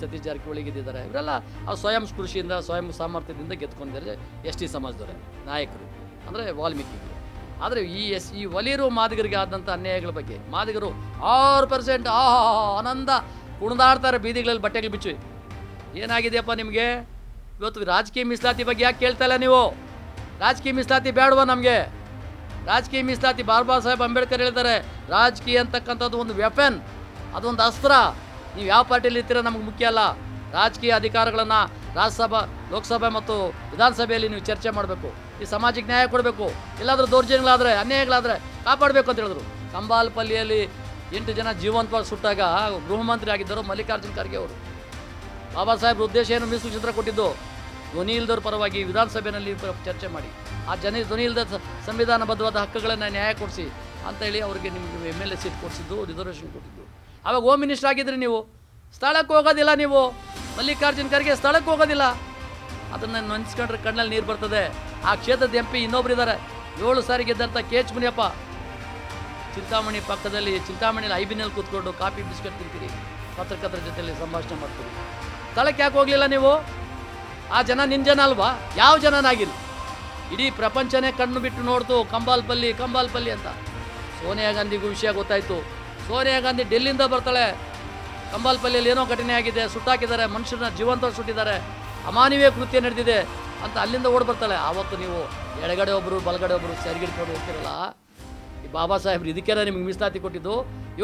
ಸತೀಶ್ ಜಾರಕಿಹೊಳಿ ಗೆದ್ದಿದ್ದಾರೆ. ಇವರೆಲ್ಲ ಅವ್ರು ಸ್ವಯಂ ಸ್ಫೂರ್ತಿಯಿಂದ ಸ್ವಯಂ ಸಾಮರ್ಥ್ಯದಿಂದ ಗೆದ್ಕೊಂಡಿದ್ದಾರೆ ST ಸಮಾಜದವರೇ ನಾಯಕರು, ಅಂದರೆ ವಾಲ್ಮೀಕಿಗಳು. ಆದರೆ ಈ ಒಲಿರು ಮಾದಿಗರಿಗೆ ಆದಂಥ ಅನ್ಯಾಯಗಳ ಬಗ್ಗೆ ಮಾದಿಗರು 6% ಆನಂದ ಕುಣಿದಾಡ್ತಾರೆ ಬೀದಿಗಳಲ್ಲಿ ಬಟ್ಟೆಗಳು ಬಿಚ್ಚಿ. ಏನಾಗಿದೆಯಪ್ಪ ನಿಮಗೆ? ಇವತ್ತು ರಾಜಕೀಯ ಮೀಸಲಾತಿ ಬಗ್ಗೆ ಯಾಕೆ ಕೇಳ್ತಾ ಇಲ್ಲ ನೀವು? ರಾಜಕೀಯ ಮೀಸಲಾತಿ ಬೇಡವಾ ನಮಗೆ? ರಾಜಕೀಯ ಮೀಸಲಾತಿ ಬಾಬಾ ಸಾಹೇಬ್ ಅಂಬೇಡ್ಕರ್ ಹೇಳ್ತಾರೆ, ರಾಜಕೀಯ ಅಂತಕ್ಕಂಥದ್ದು ಒಂದು ವೆಪನ್, ಅದೊಂದು ಅಸ್ತ್ರ. ನೀವು ಯಾವ ಪಾರ್ಟಿಯಲ್ಲಿ ಇರ್ತೀರ ನಮಗೆ ಮುಖ್ಯ ಅಲ್ಲ. ರಾಜಕೀಯ ಅಧಿಕಾರಗಳನ್ನು ರಾಜ್ಯಸಭಾ, ಲೋಕಸಭೆ ಮತ್ತು ವಿಧಾನಸಭೆಯಲ್ಲಿ ನೀವು ಚರ್ಚೆ ಮಾಡಬೇಕು. ಈ ಸಮಾಜಕ್ಕೆ ನ್ಯಾಯ ಕೊಡಬೇಕು. ಎಲ್ಲಾದರೂ ದೌರ್ಜನ್ಯಗಳಾದರೆ, ಅನ್ಯಾಯಗಳಾದರೆ ಕಾಪಾಡಬೇಕು ಅಂತ ಹೇಳಿದ್ರು. ಕಂಬಾಲಪಲ್ಲಿಯಲ್ಲಿ 8 ಜನ ಜೀವಂತವಾಗಿ ಸುಟ್ಟಾಗ ಗೃಹ ಮಂತ್ರಿ ಆಗಿದ್ದರು ಮಲ್ಲಿಕಾರ್ಜುನ್ ಖರ್ಗೆ ಅವರು. ಬಾಬಾ ಸಾಹೇಬ್ರ ಉದ್ದೇಶ ಏನು? ಮೀಸಲು ಕ್ಷೇತ್ರ ಕೊಟ್ಟಿದ್ದು ಧ್ವನಿ ಇಲ್ದವ್ರ ಪರವಾಗಿ ವಿಧಾನಸಭೆಯಲ್ಲಿ ಚರ್ಚೆ ಮಾಡಿ ಆ ಧ್ವನಿ ಇಲ್ಲದ ಸಂವಿಧಾನಬದ್ಧವಾದ ಹಕ್ಕುಗಳನ್ನು ನ್ಯಾಯ ಕೊಡಿಸಿ ಅಂತೇಳಿ ಅವರಿಗೆ ನಿಮಗೆ MLA ಸೀಟ್ ಕೊಡಿಸಿದ್ದು, ರಿಸರ್ವೇಷನ್ ಕೊಟ್ಟಿದ್ದು. ಆವಾಗ ಹೋಮ್ ಮಿನಿಸ್ಟರ್ ಆಗಿದ್ರಿ ನೀವು. ಸ್ಥಳಕ್ಕೆ ಹೋಗೋದಿಲ್ಲ ನೀವು. ಮಲ್ಲಿಕಾರ್ಜುನ್ ಖರ್ಗೆ ಸ್ಥಳಕ್ಕೆ ಹೋಗೋದಿಲ್ಲ. ಅದನ್ನು ನೆನೆಸ್ಕೊಂಡ್ರೆ ಕಣ್ಣಲ್ಲಿ ನೀರು ಬರ್ತದೆ. ಆ ಕ್ಷೇತ್ರದ MP ಇನ್ನೊಬ್ರು ಇದ್ದಾರೆ, 7 ಸಾರಿ ಗೆದ್ದಂಥ KH ಮುನಿಯಪ್ಪ. ಚಿಂತಾಮಣಿ ಪಕ್ಕದಲ್ಲಿ, ಚಿಂತಾಮಣಿಯಲ್ಲಿ ಐಬಿನಲ್ಲಿ ಕೂತ್ಕೊಂಡು ಕಾಫಿ ಬಿಸ್ಕೆಟ್ ತಿಂತೀರಿ, ಪತ್ರಕರ್ತರ ಜೊತೆಯಲ್ಲಿ ಸಂಭಾಷಣೆ ಮಾಡ್ತೀರಿ. ಸ್ಥಳಕ್ಕೆ ಯಾಕೆ ಹೋಗಲಿಲ್ಲ ನೀವು? ಆ ಜನ ನಿನ್ನ ಜನ ಅಲ್ವಾ? ಯಾವ ಜನನಾಗಿಲ್ಲ. ಇಡೀ ಪ್ರಪಂಚನೇ ಕಣ್ಣು ಬಿಟ್ಟು ನೋಡ್ತು ಕಂಬಾಲ್ಪಲ್ಲಿ ಅಂತ. ಸೋನಿಯಾ ಗಾಂಧಿಗೂ ವಿಷಯ ಗೊತ್ತಾಯಿತು. ಸೋನಿಯಾ ಗಾಂಧಿ ಡೆಲ್ಲಿಯಿಂದ ಬರ್ತಾಳೆ, ಕಂಬಾಲ್ಪಲ್ಲಿಯಲ್ಲಿ ಏನೋ ಘಟನೆ ಆಗಿದೆ, ಸುಟ್ಟಾಕಿದ್ದಾರೆ, ಮನುಷ್ಯರನ್ನ ಜೀವಂತವಾಗಿ ಸುಟ್ಟಿದ್ದಾರೆ, ಅಮಾನವೀಯ ಕೃತ್ಯ ನಡೆದಿದೆ ಅಂತ ಅಲ್ಲಿಂದ ಓಡಿ ಬರ್ತಾಳೆ. ಆವತ್ತು ನೀವು ಎಡಗಡೆ ಒಬ್ಬರು ಬಲಗಡೆ ಒಬ್ಬರು ಸರಿಗಿಡ್ಕೊಂಡು ಹೋಗ್ತಿರಲ್ಲ. ಈ ಬಾಬಾ ಸಾಹೇಬ್ರು ಇದಕ್ಕೇನ ನಿಮಗೆ ಮೀಸಲಾತಿ ಕೊಟ್ಟಿದ್ದು?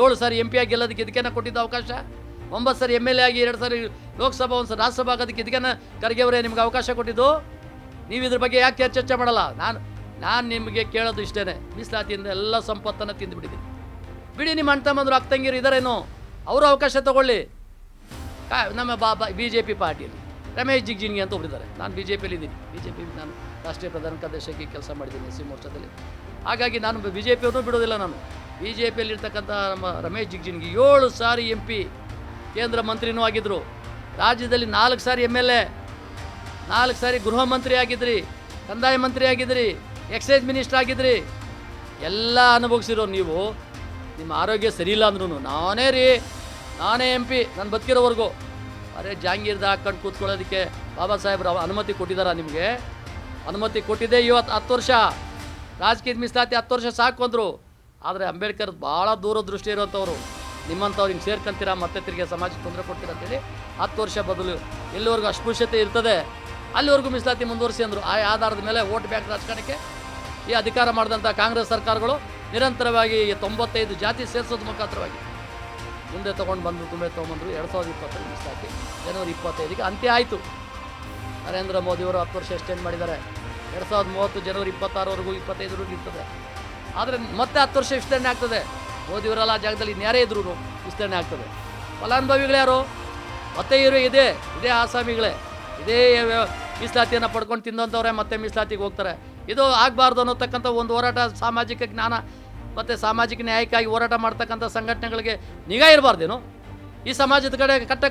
7 ಸಾರಿ MP ಆಗಿ ಗೆಲ್ಲೋದಕ್ಕೆ ಇದಕ್ಕೇನ ಕೊಟ್ಟಿದ್ದು ಅವಕಾಶ? 9 ಸಾರಿ MLA ಆಗಿ 2 ಸಾರಿ ಲೋಕಸಭಾ, 1 ಸಾರಿ ರಾಜ್ಯಸಭಾ ಆಗೋದಕ್ಕೆ ಇದಕ್ಕೇನ ಖರ್ಗೆ ಅವರೇ ನಿಮ್ಗೆ ಅವಕಾಶ ಕೊಟ್ಟಿದ್ದು? ನೀವು ಇದ್ರ ಬಗ್ಗೆ ಯಾಕೆ ಚರ್ಚೆ ಮಾಡಲ್ಲ? ನಾನು ನಿಮಗೆ ಕೇಳೋದು ಇಷ್ಟೇ, ಮೀಸಲಾತಿಯಿಂದ ಎಲ್ಲ ಸಂಪತ್ತನ್ನು ತಿಂದುಬಿಟ್ಟಿದ್ದೀನಿ. ಬಿಡಿ, ನಿಮ್ಮ ಅಣ್ಣ ತಮ್ಮಂದ್ರು ಅಕ್ಕ ತಂಗಿರು ಇದ್ದಾರೇನೋ, ಅವರು ಅವಕಾಶ ತೊಗೊಳ್ಳಿ. ನಮ್ಮ BJP ಪಾರ್ಟಿಯಲ್ಲಿ ರಮೇಶ್ ಜಿಗ್ಜಿನ್ಗಿ ಅಂತ ಒಬ್ಬರಿದ್ದಾರೆ. ನಾನು BJPಯಲ್ಲಿ ಇದ್ದೀನಿ. BJP ನಾನು ರಾಷ್ಟ್ರೀಯ ಪ್ರಧಾನ ಕಾರ್ಯದರ್ಶಿಯಾಗಿ ಕೆಲಸ ಮಾಡಿದ್ದೀನಿ SC ಮೋರ್ಚಾದಲ್ಲಿ. ಹಾಗಾಗಿ ನಾನು BJPಯವ್ರನ್ನೂ ಬಿಡೋದಿಲ್ಲ. ನಾನು BJPಯಲ್ಲಿ ಇರ್ತಕ್ಕಂಥ ನಮ್ಮ ರಮೇಶ್ ಜಿಗ್ಜಿನ್ಗಿ 7 ಸಾರಿ MP, ಕೇಂದ್ರ ಮಂತ್ರಿನೂ ಆಗಿದ್ದರು. ರಾಜ್ಯದಲ್ಲಿ 4 ಸಾರಿ MLA, 4 ಸಾರಿ ಗೃಹ ಮಂತ್ರಿ ಆಗಿದ್ರಿ, ಕಂದಾಯ ಮಂತ್ರಿ ಆಗಿದ್ರಿ, ಎಕ್ಸೈಸ್ ಮಿನಿಸ್ಟರ್ ಆಗಿದ್ರಿ. ಎಲ್ಲ ಅನುಭವಿಸಿರೋ ನೀವು, ನಿಮ್ಮ ಆರೋಗ್ಯ ಸರಿ ಇಲ್ಲ ಅಂದ್ರೂ ನಾನೇ MP ನಾನು ಬದುಕಿರೋವರೆಗೂ. ಅರೆ ಜಾಂಗೀರ್ದ ಹಾಕೊಂಡು ಕೂತ್ಕೊಳ್ಳೋದಕ್ಕೆ ಬಾಬಾ ಸಾಹೇಬ್ರು ಅನುಮತಿ ಕೊಟ್ಟಿದ್ದಾರ ನಿಮಗೆ? ಅನುಮತಿ ಕೊಟ್ಟಿದ್ದೆ ಇವತ್ತು 10 ವರ್ಷ. ರಾಜಕೀಯ ಮೀಸಲಾತಿ 10 ವರ್ಷ ಸಾಕು ಅಂದರು. ಆದರೆ ಅಂಬೇಡ್ಕರ್ ಭಾಳ ದೂರದೃಷ್ಟಿ ಇರೋಂಥವ್ರು. ನಿಮ್ಮಂಥವ್ರು ಹಿಂಗೆ ಸೇರ್ಕೊಂತೀರಾ, ಮತ್ತೆ ತಿರುಗಿ ಸಮಾಜಕ್ಕೆ ತೊಂದರೆ ಕೊಡ್ತೀರಾ ಅಂತೇಳಿ 10 ವರ್ಷ ಬದಲು ಎಲ್ಲಿವರೆಗೂ ಅಸ್ಪೃಶ್ಯತೆ ಇರ್ತದೆ ಅಲ್ಲಿವರೆಗೂ ಮೀಸಲಾತಿ ಮುಂದುವರಿಸಿ ಅಂದರು. ಆ ಆಧಾರದ ಮೇಲೆ ವೋಟ್ ಬ್ಯಾಂಕ್ ರಾಜಕಾರಣಕ್ಕೆ ಈ ಅಧಿಕಾರ ಮಾಡಿದಂಥ ಕಾಂಗ್ರೆಸ್ ಸರ್ಕಾರಗಳು ನಿರಂತರವಾಗಿ 95 ಜಾತಿ ಸೇರಿಸೋದ್ರ ಮುಖಾಂತರವಾಗಿ ಮುಂದೆ ತೊಗೊಂಡು ತೊಗೊಂಬಂದರು. 2020 ಮೀಸಲಾತಿ ಜನವರಿ 25ಗೆ ಅಂತ್ಯ ಆಯಿತು. ನರೇಂದ್ರ ಮೋದಿಯವರು 10 ವರ್ಷ ಎಕ್ಸ್ಟೆಂಡ್ ಮಾಡಿದ್ದಾರೆ. 2030 ಜನವರಿ 26ವರೆಗೂ 25ವರೆಗೂ ಇರ್ತದೆ. ಆದರೆ ಮತ್ತೆ 10 ವರ್ಷ ವಿಸ್ತರಣೆ ಆಗ್ತದೆ. ಮೋದಿಯವರೆಲ್ಲ ಆ ಜಾಗದಲ್ಲಿ ನ್ಯಾರೇ ಇದ್ರೂ ವಿಸ್ತರಣೆ ಆಗ್ತದೆ. ಫಲಾನುಭವಿಗಳು ಯಾರು? ಮತ್ತೆ ಇದೇ ಆಸಾಮಿಗಳೇ, ಇದೇ ಮೀಸಲಾತಿಯನ್ನು ಪಡ್ಕೊಂಡು ತಿಂದಂಥವ್ರೆ ಮತ್ತೆ ಮೀಸಲಾತಿಗೆ ಹೋಗ್ತಾರೆ. ಇದು ಆಗಬಾರ್ದು ಅನ್ನೋತಕ್ಕಂಥ ಒಂದು ಹೋರಾಟ, ಸಾಮಾಜಿಕ ಜ್ಞಾನ ಮತ್ತು ಸಾಮಾಜಿಕ ನ್ಯಾಯಕ್ಕಾಗಿ ಹೋರಾಟ ಮಾಡ್ತಕ್ಕಂಥ ಸಂಘಟನೆಗಳಿಗೆ ನಿಗಾ ಇರಬಾರ್ದೇನು? ಈ ಸಮಾಜದ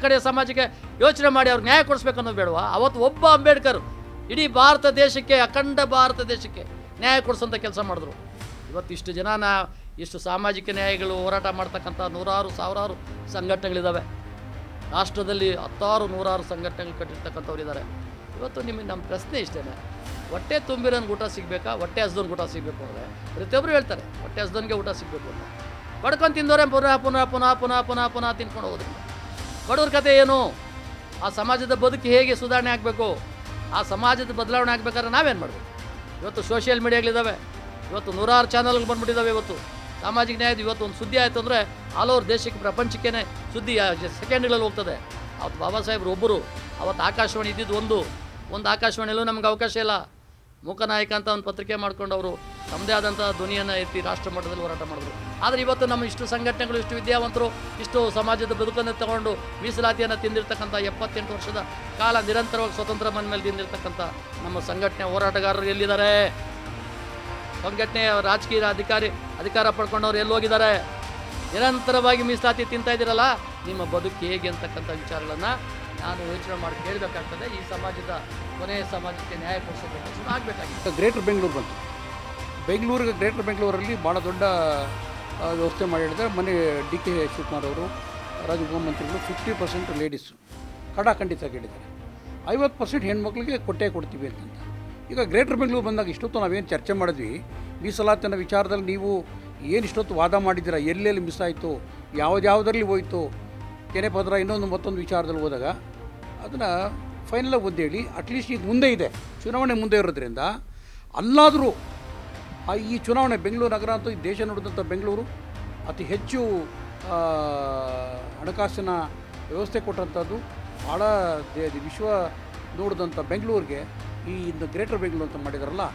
ಕಡೆ ಸಮಾಜಕ್ಕೆ ಯೋಚನೆ ಮಾಡಿ ಅವ್ರಿಗೆ ನ್ಯಾಯ ಕೊಡಿಸ್ಬೇಕು ಅನ್ನೋದು ಬೇಡವಾ? ಅವತ್ತು ಒಬ್ಬ ಅಂಬೇಡ್ಕರ್ ಇಡೀ ಭಾರತ ದೇಶಕ್ಕೆ, ಅಖಂಡ ಭಾರತ ದೇಶಕ್ಕೆ ನ್ಯಾಯ ಕೊಡಿಸೋಂಥ ಕೆಲಸ ಮಾಡಿದ್ರು. ಇವತ್ತು ಇಷ್ಟು ಜನ ಇಷ್ಟು ಸಾಮಾಜಿಕ ನ್ಯಾಯಗಳು ಹೋರಾಟ ಮಾಡ್ತಕ್ಕಂಥ 100 ಸಾವಿರಾರು ಸಂಘಟನೆಗಳಿದ್ದಾವೆ. ರಾಷ್ಟ್ರದಲ್ಲಿ 10 100 ಸಂಘಟನೆಗಳು ಕಟ್ಟಿರ್ತಕ್ಕಂಥವ್ರು ಇದ್ದಾರೆ. ಇವತ್ತು ನಮ್ಮ ಪ್ರಶ್ನೆ ಇಷ್ಟೇ, ಹೊಟ್ಟೆ ತುಂಬಿರೋನ್ಗೆ ಊಟ ಸಿಗಬೇಕಾ, ಹೊಟ್ಟೆ ಹಸ್ದೋನ್ಗೆ ಊಟ ಸಿಗಬೇಕು ಅಂದರೆ ಪ್ರತಿಯೊಬ್ಬರು ಹೇಳ್ತಾರೆ ಹೊಟ್ಟೆ ಹಸ್ದೋನ್ಗೆ ಊಟ ಸಿಗಬೇಕು ಅಂತ. ಬಡ್ಕೊಂಡು ತಿಂದವ್ರೆ ಪುನಃ ತಿನ್ಕೊಂಡು ಹೋಗೋದ್ರಿಂದ ಬಡವ್ರ ಕತೆ ಏನು? ಆ ಸಮಾಜದ ಬದುಕು ಹೇಗೆ ಸುಧಾರಣೆ ಆಗಬೇಕು? ಆ ಸಮಾಜದ ಬದಲಾವಣೆ ಆಗಬೇಕಾದ್ರೆ ನಾವೇನು ಮಾಡಬೇಕು? ಇವತ್ತು ಸೋಷಿಯಲ್ ಮೀಡಿಯಾಗಳಿದ್ದಾವೆ, ಇವತ್ತು 100 ಚಾನಲ್ಗಳು ಬಂದುಬಿಟ್ಟಿದ್ದಾವೆ. ಇವತ್ತು ಸಾಮಾಜಿಕ ನ್ಯಾಯದ ಇವತ್ತು ಒಂದು ಸುದ್ದಿ ಆಯಿತು ಅಂದರೆ ಆಲ್ ಓವರ್ ದೇಶಕ್ಕೆ, ಪ್ರಪಂಚಕ್ಕೇ ಸುದ್ದಿ ಸೆಕೆಂಡ್ಗಳಲ್ಲಿ ಹೋಗ್ತದೆ. ಅವತ್ತು ಬಾಬಾ ಸಾಹೇಬ್ರು ಒಬ್ಬರು. ಅವತ್ತು ಆಕಾಶವಾಣಿ ಇದ್ದಿದ್ದು ಒಂದು ಆಕಾಶವಾಣಿಯಲ್ಲೂ ನಮ್ಗೆ ಅವಕಾಶ ಇಲ್ಲ. ಮೂಕನಾಯಕ ಅಂತ ಒಂದು ಪತ್ರಿಕೆ ಮಾಡ್ಕೊಂಡು ಅವರು ತಮ್ಮದೇ ಆದಂಥ ಧ್ವನಿಯನ್ನು ಎತ್ತಿ ರಾಷ್ಟ್ರ ಮಟ್ಟದಲ್ಲಿ ಹೋರಾಟ ಮಾಡಿದ್ರು. ಆದರೆ ಇವತ್ತು ನಮ್ಮ ಇಷ್ಟು ಸಂಘಟನೆಗಳು, ಇಷ್ಟು ವಿದ್ಯಾವಂತರು, ಇಷ್ಟು ಸಮಾಜದ ಬದುಕನ್ನು ತಗೊಂಡು ಮೀಸಲಾತಿಯನ್ನು ತಿಂದಿರ್ತಕ್ಕಂಥ 78 ವರ್ಷದ ಕಾಲ ನಿರಂತರವಾಗಿ ಸ್ವತಂತ್ರ ಮನೆ ಮೇಲೆ ತಿಂದಿರ್ತಕ್ಕಂಥ ನಮ್ಮ ಸಂಘಟನೆ ಹೋರಾಟಗಾರರು ಎಲ್ಲಿದ್ದಾರೆ? ಸಂಘಟನೆಯ ರಾಜಕೀಯ ಅಧಿಕಾರ ಪಡ್ಕೊಂಡವ್ರು ಎಲ್ಲೋಗಿದ್ದಾರೆ? ನಿರಂತರವಾಗಿ ಮೀಸಲಾತಿ ತಿಂತಾ ಇದ್ದೀರಲ್ಲ, ನಿಮ್ಮ ಬದುಕು ಹೇಗೆ ಅಂತಕ್ಕಂಥ ವಿಚಾರಗಳನ್ನು ನಾನು ಯೋಚನೆ ಮಾಡಿ ಕೇಳಬೇಕಾಗ್ತದೆ. ಈ ಸಮಾಜದ ಕೊನೆಯ ಸಮಾಜಕ್ಕೆ ನ್ಯಾಯ ಕೊಡಿಸೋದು ಆಗಬೇಕಾಗಿತ್ತು. ಗ್ರೇಟರ್ ಬೆಂಗಳೂರು ಬಂತು. ಗ್ರೇಟರ್ ಬೆಂಗಳೂರಲ್ಲಿ ಭಾಳ ದೊಡ್ಡ ವ್ಯವಸ್ಥೆ ಮಾಡಿದ್ದಾರೆ. ಮೊನ್ನೆ DK ಶಿವಕುಮಾರ್ ಅವರು ರಾಜ್ಯ ಮುಖ್ಯಮಂತ್ರಿಗಳು 50% ಲೇಡೀಸು ಖಂಡಿತ ಹೇಳಿದ್ದಾರೆ. 50% ಹೆಣ್ಮಕ್ಳಿಗೆ ಕೊಡ್ತೀವಿ ಅಂತಂತ. ಈಗ ಗ್ರೇಟರ್ ಬೆಂಗಳೂರು ಬಂದಾಗ ಇಷ್ಟೊತ್ತು ನಾವೇನು ಚರ್ಚೆ ಮಾಡಿದ್ವಿ, ಮೀಸಲಾತಿನ ವಿಚಾರದಲ್ಲಿ ನೀವು ಏನು ಇಷ್ಟೊತ್ತು ವಾದ ಮಾಡಿದ್ದೀರಾ, ಎಲ್ಲೆಲ್ಲಿ ಮಿಸ್ ಆಯಿತು, ಯಾವುದರಲ್ಲಿ ಹೋಯಿತು, ಕೆನೆಪದ್ರ ಮತ್ತೊಂದು ವಿಚಾರದಲ್ಲಿ ಹೋದಾಗ ಅದನ್ನು ಫೈನಲಾಗಿ ಒದ್ದೇಳಿ ಅಟ್ಲೀಸ್ಟ್ ಇದು ಮುಂದೆ ಇದೆ, ಚುನಾವಣೆ ಮುಂದೆ ಇರೋದ್ರಿಂದ ಅಲ್ಲಾದರೂ ಈ ಚುನಾವಣೆ ಬೆಂಗಳೂರು ನಗರ ಅಂತೂ ಈ ದೇಶ ನೋಡಿದಂಥ ಬೆಂಗಳೂರು ಅತಿ ಹೆಚ್ಚು ಹಣಕಾಸಿನ ವ್ಯವಸ್ಥೆ ಕೊಟ್ಟಂಥದ್ದು, ಭಾಳ ವಿಶ್ವ ನೋಡಿದಂಥ ಬೆಂಗಳೂರಿಗೆ ಈ ಇನ್ನು ಗ್ರೇಟರ್ ಬೆಂಗಳೂರು ಅಂತ ಮಾಡಿದಾರಲ್ಲ,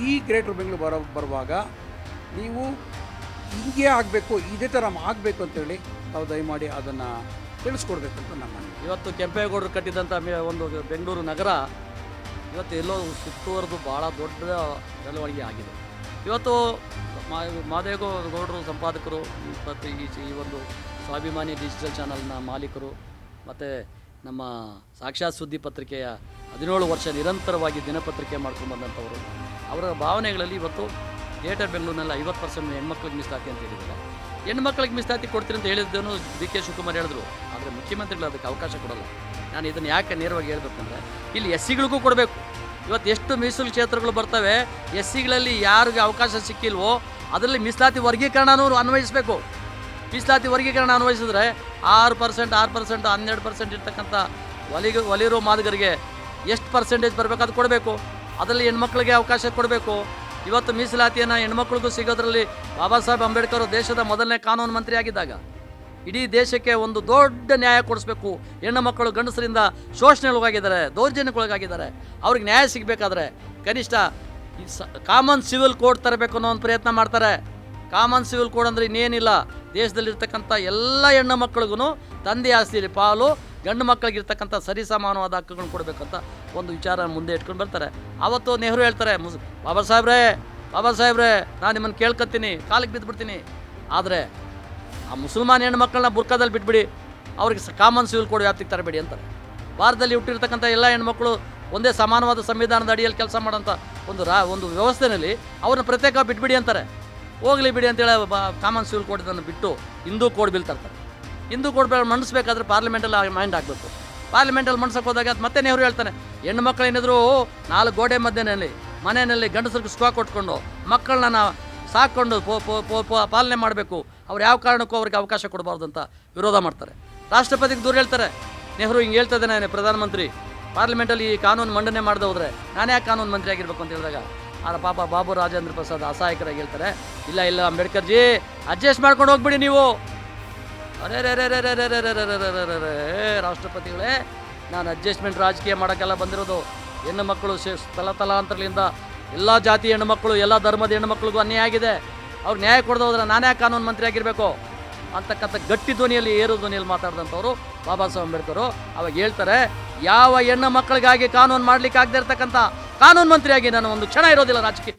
ಈ ಗ್ರೇಟರ್ ಬೆಂಗಳೂರು ಬರುವಾಗ ನೀವು ಹಿಂಗೆ ಆಗಬೇಕು, ಇದೇ ಥರ ಆಗಬೇಕು ಅಂತೇಳಿ ತಾವು ದಯಮಾಡಿ ಅದನ್ನು ತಿಳಿಸ್ಕೊಡ್ಬೇಕು ಅಂತ ನಮ್ಮ ಮನವಿ. ಇವತ್ತು ಕೆಂಪೇಗೌಡರು ಕಟ್ಟಿದಂಥ ಒಂದು ಬೆಂಗಳೂರು ನಗರ ಇವತ್ತು ಎಲ್ಲೋ ಸುತ್ತುವರೆದು ಭಾಳ ದೊಡ್ಡ ಬೆಳವಣಿಗೆ ಆಗಿದೆ. ಇವತ್ತು ಮಾದೇಗೌಡರು ಸಂಪಾದಕರು ಮತ್ತು ಈ ಒಂದು ಸ್ವಾಭಿಮಾನಿ ಡಿಜಿಟಲ್ ಚಾನಲ್ನ ಮಾಲೀಕರು ಮತ್ತು ನಮ್ಮ ಸಾಕ್ಷಾತ್ ಸುದ್ದಿ ಪತ್ರಿಕೆಯ 17 ವರ್ಷ ನಿರಂತರವಾಗಿ ದಿನಪತ್ರಿಕೆ ಮಾಡ್ಕೊಂಡು ಬಂದಂಥವರು, ಅವರ ಭಾವನೆಗಳಲ್ಲಿ ಇವತ್ತು ಗ್ರೇಟರ್ ಬೆಂಗಳೂರಿನಲ್ಲಿ 50% ಹೆಣ್ಮಕ್ಳಿಗೆ ಮೀಸಲಾತಿ ಅಂತ ಹೇಳಿದ್ದಾರೆ. ಹೆಣ್ಮಕ್ಳಿಗೆ ಮೀಸಲಾತಿ ಕೊಡ್ತೀನಿ ಅಂತ ಹೇಳಿದ್ದನ್ನು DK ಶಿವಕುಮಾರ್ ಹೇಳಿದ್ರು. ಆದರೆ ಮುಖ್ಯಮಂತ್ರಿಗಳು ಅದಕ್ಕೆ ಅವಕಾಶ ಕೊಡಲ್ಲ. ನಾನು ಇದನ್ನು ಯಾಕೆ ನೇರವಾಗಿ ಹೇಳಬೇಕಂದ್ರೆ, ಇಲ್ಲಿ SCಗಳಿಗೂ ಕೊಡಬೇಕು. ಇವತ್ತು ಎಷ್ಟು ಮೀಸಲು ಕ್ಷೇತ್ರಗಳು ಬರ್ತವೆ, SCಗಳಲ್ಲಿ ಯಾರಿಗೆ ಅವಕಾಶ ಸಿಕ್ಕಿಲ್ವೋ ಅದರಲ್ಲಿ ಮೀಸಲಾತಿ ವರ್ಗೀಕರಣನೂ ಅನ್ವಯಿಸಬೇಕು. ಮೀಸಲಾತಿ ವರ್ಗೀಕರಣ ಅನ್ವಯಿಸಿದ್ರೆ 6%, 12% ಇರ್ತಕ್ಕಂಥ ಒಲಿರೋ ಮಾದಿಗರಿಗೆ ಎಷ್ಟು ಪರ್ಸೆಂಟೇಜ್ ಬರಬೇಕು ಅದು ಕೊಡಬೇಕು. ಅದರಲ್ಲಿ ಹೆಣ್ಮಕ್ಳಿಗೆ ಅವಕಾಶ ಕೊಡಬೇಕು. ಇವತ್ತು ಮೀಸಲಾತಿಯನ್ನು ಹೆಣ್ಮಕ್ಳಿಗೂ ಸಿಗೋದ್ರಲ್ಲಿ ಬಾಬಾ ಸಾಹೇಬ್ ಅಂಬೇಡ್ಕರ್ ದೇಶದ ಮೊದಲನೇ ಕಾನೂನು ಮಂತ್ರಿ ಆಗಿದ್ದಾಗ ಇಡೀ ದೇಶಕ್ಕೆ ಒಂದು ದೊಡ್ಡ ನ್ಯಾಯ ಕೊಡಿಸ್ಬೇಕು. ಹೆಣ್ಣು ಮಕ್ಕಳು ಗಂಡಸರಿಂದ ಶೋಷಣೆಗೊಳಗಾಗಿದ್ದಾರೆ, ದೌರ್ಜನ್ಯಕ್ಕೊಳಗಾಗಿದ್ದಾರೆ. ಅವ್ರಿಗೆ ನ್ಯಾಯ ಸಿಗಬೇಕಾದ್ರೆ ಕನಿಷ್ಠ ಕಾಮನ್ ಸಿವಿಲ್ ಕೋಡ್ ತರಬೇಕು ಅನ್ನೋ ಒಂದು ಪ್ರಯತ್ನ ಮಾಡ್ತಾರೆ. ಕಾಮನ್ ಸಿವಿಲ್ ಕೋಡ್ ಅಂದರೆ ಇನ್ನೇನಿಲ್ಲ, ದೇಶದಲ್ಲಿರ್ತಕ್ಕಂಥ ಎಲ್ಲ ಹೆಣ್ಣು ಮಕ್ಕಳಿಗೂ ತಂದೆ ಆಸ್ತಿಯಲ್ಲಿ ಪಾಲು, ಗಂಡು ಮಕ್ಕಳಿಗಿರ್ತಕ್ಕಂಥ ಸರಿಸಮಾನವಾದ ಹಕ್ಕುಗಳನ್ನು ಕೊಡಬೇಕಂತ ಒಂದು ವಿಚಾರ ಮುಂದೆ ಇಟ್ಕೊಂಡು ಬರ್ತಾರೆ. ಆವತ್ತು ನೆಹರು ಹೇಳ್ತಾರೆ, ಬಾಬಾ ಸಾಹೇಬ್ರೆ ನಾನು ನಿಮ್ಮನ್ನು ಕೇಳ್ಕೊತೀನಿ, ಕಾಲಿಗೆ ಬಿದ್ದುಬಿಡ್ತೀನಿ, ಆದರೆ ಆ ಮುಸಲ್ಮಾನ್ ಹೆಣ್ಣು ಮಕ್ಕಳನ್ನ ಬುರ್ಕಾದಲ್ಲಿ ಬಿಟ್ಬಿಡಿ, ಅವ್ರಿಗೆ ಕಾಮನ್ ಸಿವಿಲ್ ಕೋಡ್ ವ್ಯಾಪ್ತಿಗೆ ತರಬೇಡಿ ಅಂತಾರೆ. ಭಾರತದಲ್ಲಿ ಹುಟ್ಟಿರ್ತಕ್ಕಂಥ ಎಲ್ಲ ಹೆಣ್ಮಕ್ಳು ಒಂದೇ ಸಮಾನವಾದ ಸಂವಿಧಾನದ ಅಡಿಯಲ್ಲಿ ಕೆಲಸ ಮಾಡೋಂಥ ಒಂದು ವ್ಯವಸ್ಥೆಯಲ್ಲಿ ಅವ್ರನ್ನ ಪ್ರತ್ಯೇಕ ಬಿಟ್ಬಿಡಿ ಅಂತಾರೆ. ಹೋಗಲಿ ಬಿಡಿ ಅಂತೇಳಿ ಕಾಮನ್ ಸಿವಿಲ್ ಕೋಡ್ ಇದನ್ನು ಬಿಟ್ಟು ಹಿಂದೂ ಕೋಡ್ ಬಿಲ್ ತರ್ತಾರೆ. ಹಿಂದೂ ಕೋಡ್ ಬಿಲ್ ಮಂಡಿಸ್ಬೇಕಾದ್ರೆ ಪಾರ್ಲಿಮೆಂಟಲ್ಲಿ ಮೈಂಡ್ ಆಗಬೇಕು. ಪಾರ್ಲಿಮೆಂಟಲ್ಲಿ ಮಂಡ್ಸೋಕೆ ಹೋದಾಗ ಅದು ಮತ್ತೆ ನೆಹರು ಹೇಳ್ತಾನೆ, ಹೆಣ್ಣು ಮಕ್ಕಳು ಏನಿದ್ರು 4 ಗೋಡೆ ಮನೆಯಲ್ಲಿ ಗಂಡಸರಿಗೆ ಸುಖ ಕೊಟ್ಕೊಂಡು ಮಕ್ಕಳನ್ನ ಸಾಕೊಂಡು ಪಾಲನೆ ಮಾಡಬೇಕು, ಅವ್ರು ಯಾವ ಕಾರಣಕ್ಕೂ ಅವ್ರಿಗೆ ಅವಕಾಶ ಕೊಡಬಾರ್ದು ಅಂತ ವಿರೋಧ ಮಾಡ್ತಾರೆ. ರಾಷ್ಟ್ರಪತಿಗೆ ದೂರ ಹೇಳ್ತಾರೆ. ನೆಹರು ಹಿಂಗೆ ಹೇಳ್ತಾ ಇದ್ದಾನೆ, ಪ್ರಧಾನಮಂತ್ರಿ ಪಾರ್ಲಿಮೆಂಟಲ್ಲಿ ಈ ಕಾನೂನು ಮಂಡನೆ ಮಾಡದೆ ಹೋದರೆ ನಾನು ಯಾಕೆ ಕಾನೂನು ಮಂತ್ರಿ ಆಗಿರ್ಬೇಕು ಅಂತ ಹೇಳಿದಾಗ ಪಾಪ ಬಾಬು ರಾಜೇಂದ್ರ ಪ್ರಸಾದ್ ಅಸಹಾಯಕರಾಗಿ ಹೇಳ್ತಾರೆ, ಇಲ್ಲ ಅಂಬೇಡ್ಕರ್ ಜಿ ಅಡ್ಜಸ್ಟ್ ಮಾಡ್ಕೊಂಡು ಹೋಗ್ಬಿಡಿ ನೀವು. ರಾಷ್ಟ್ರಪತಿಗಳೇ, ನಾನು ಅಡ್ಜಸ್ಟ್ಮೆಂಟ್ ರಾಜಕೀಯ ಮಾಡೋಕ್ಕೆಲ್ಲ ಬಂದಿರೋದು. ಹೆಣ್ಣು ಮಕ್ಕಳು ತಲಾಂತರಗಳಿಂದ ಎಲ್ಲ ಜಾತಿ ಹೆಣ್ಣುಮಕ್ಕಳು, ಎಲ್ಲ ಧರ್ಮದ ಹೆಣ್ಣುಮಕ್ಳಿಗೂ ಅನ್ಯಾಯ ಆಗಿದೆ. ಅವ್ರಿಗೆ ನ್ಯಾಯ ಕೊಡದೆ ಹೋದ್ರೆ ನಾನೇ ಕಾನೂನು ಮಂತ್ರಿ ಆಗಿರಬೇಕು ಅಂತಕ್ಕಂಥ ಗಟ್ಟಿ ಧ್ವನಿಯಲ್ಲಿ, ಏರು ಧ್ವನಿಯಲ್ಲಿ ಮಾತಾಡಿದಂಥವ್ರು ಬಾಬಾ ಸಾಹೇಬ್ ಅಂಬೇಡ್ಕರು. ಅವಾಗ ಹೇಳ್ತಾರೆ, ಯಾವ ಹೆಣ್ಣು ಮಕ್ಕಳಿಗಾಗಿ ಕಾನೂನು ಮಾಡಲಿಕ್ಕೆ ಆಗದೆ ಇರ್ತಕ್ಕಂಥ ಕಾನೂನು ಮಂತ್ರಿಯಾಗಿ ನಾನು ಒಂದು ಕ್ಷಣ ಇರೋದಿಲ್ಲ, ರಾಜಕೀಯ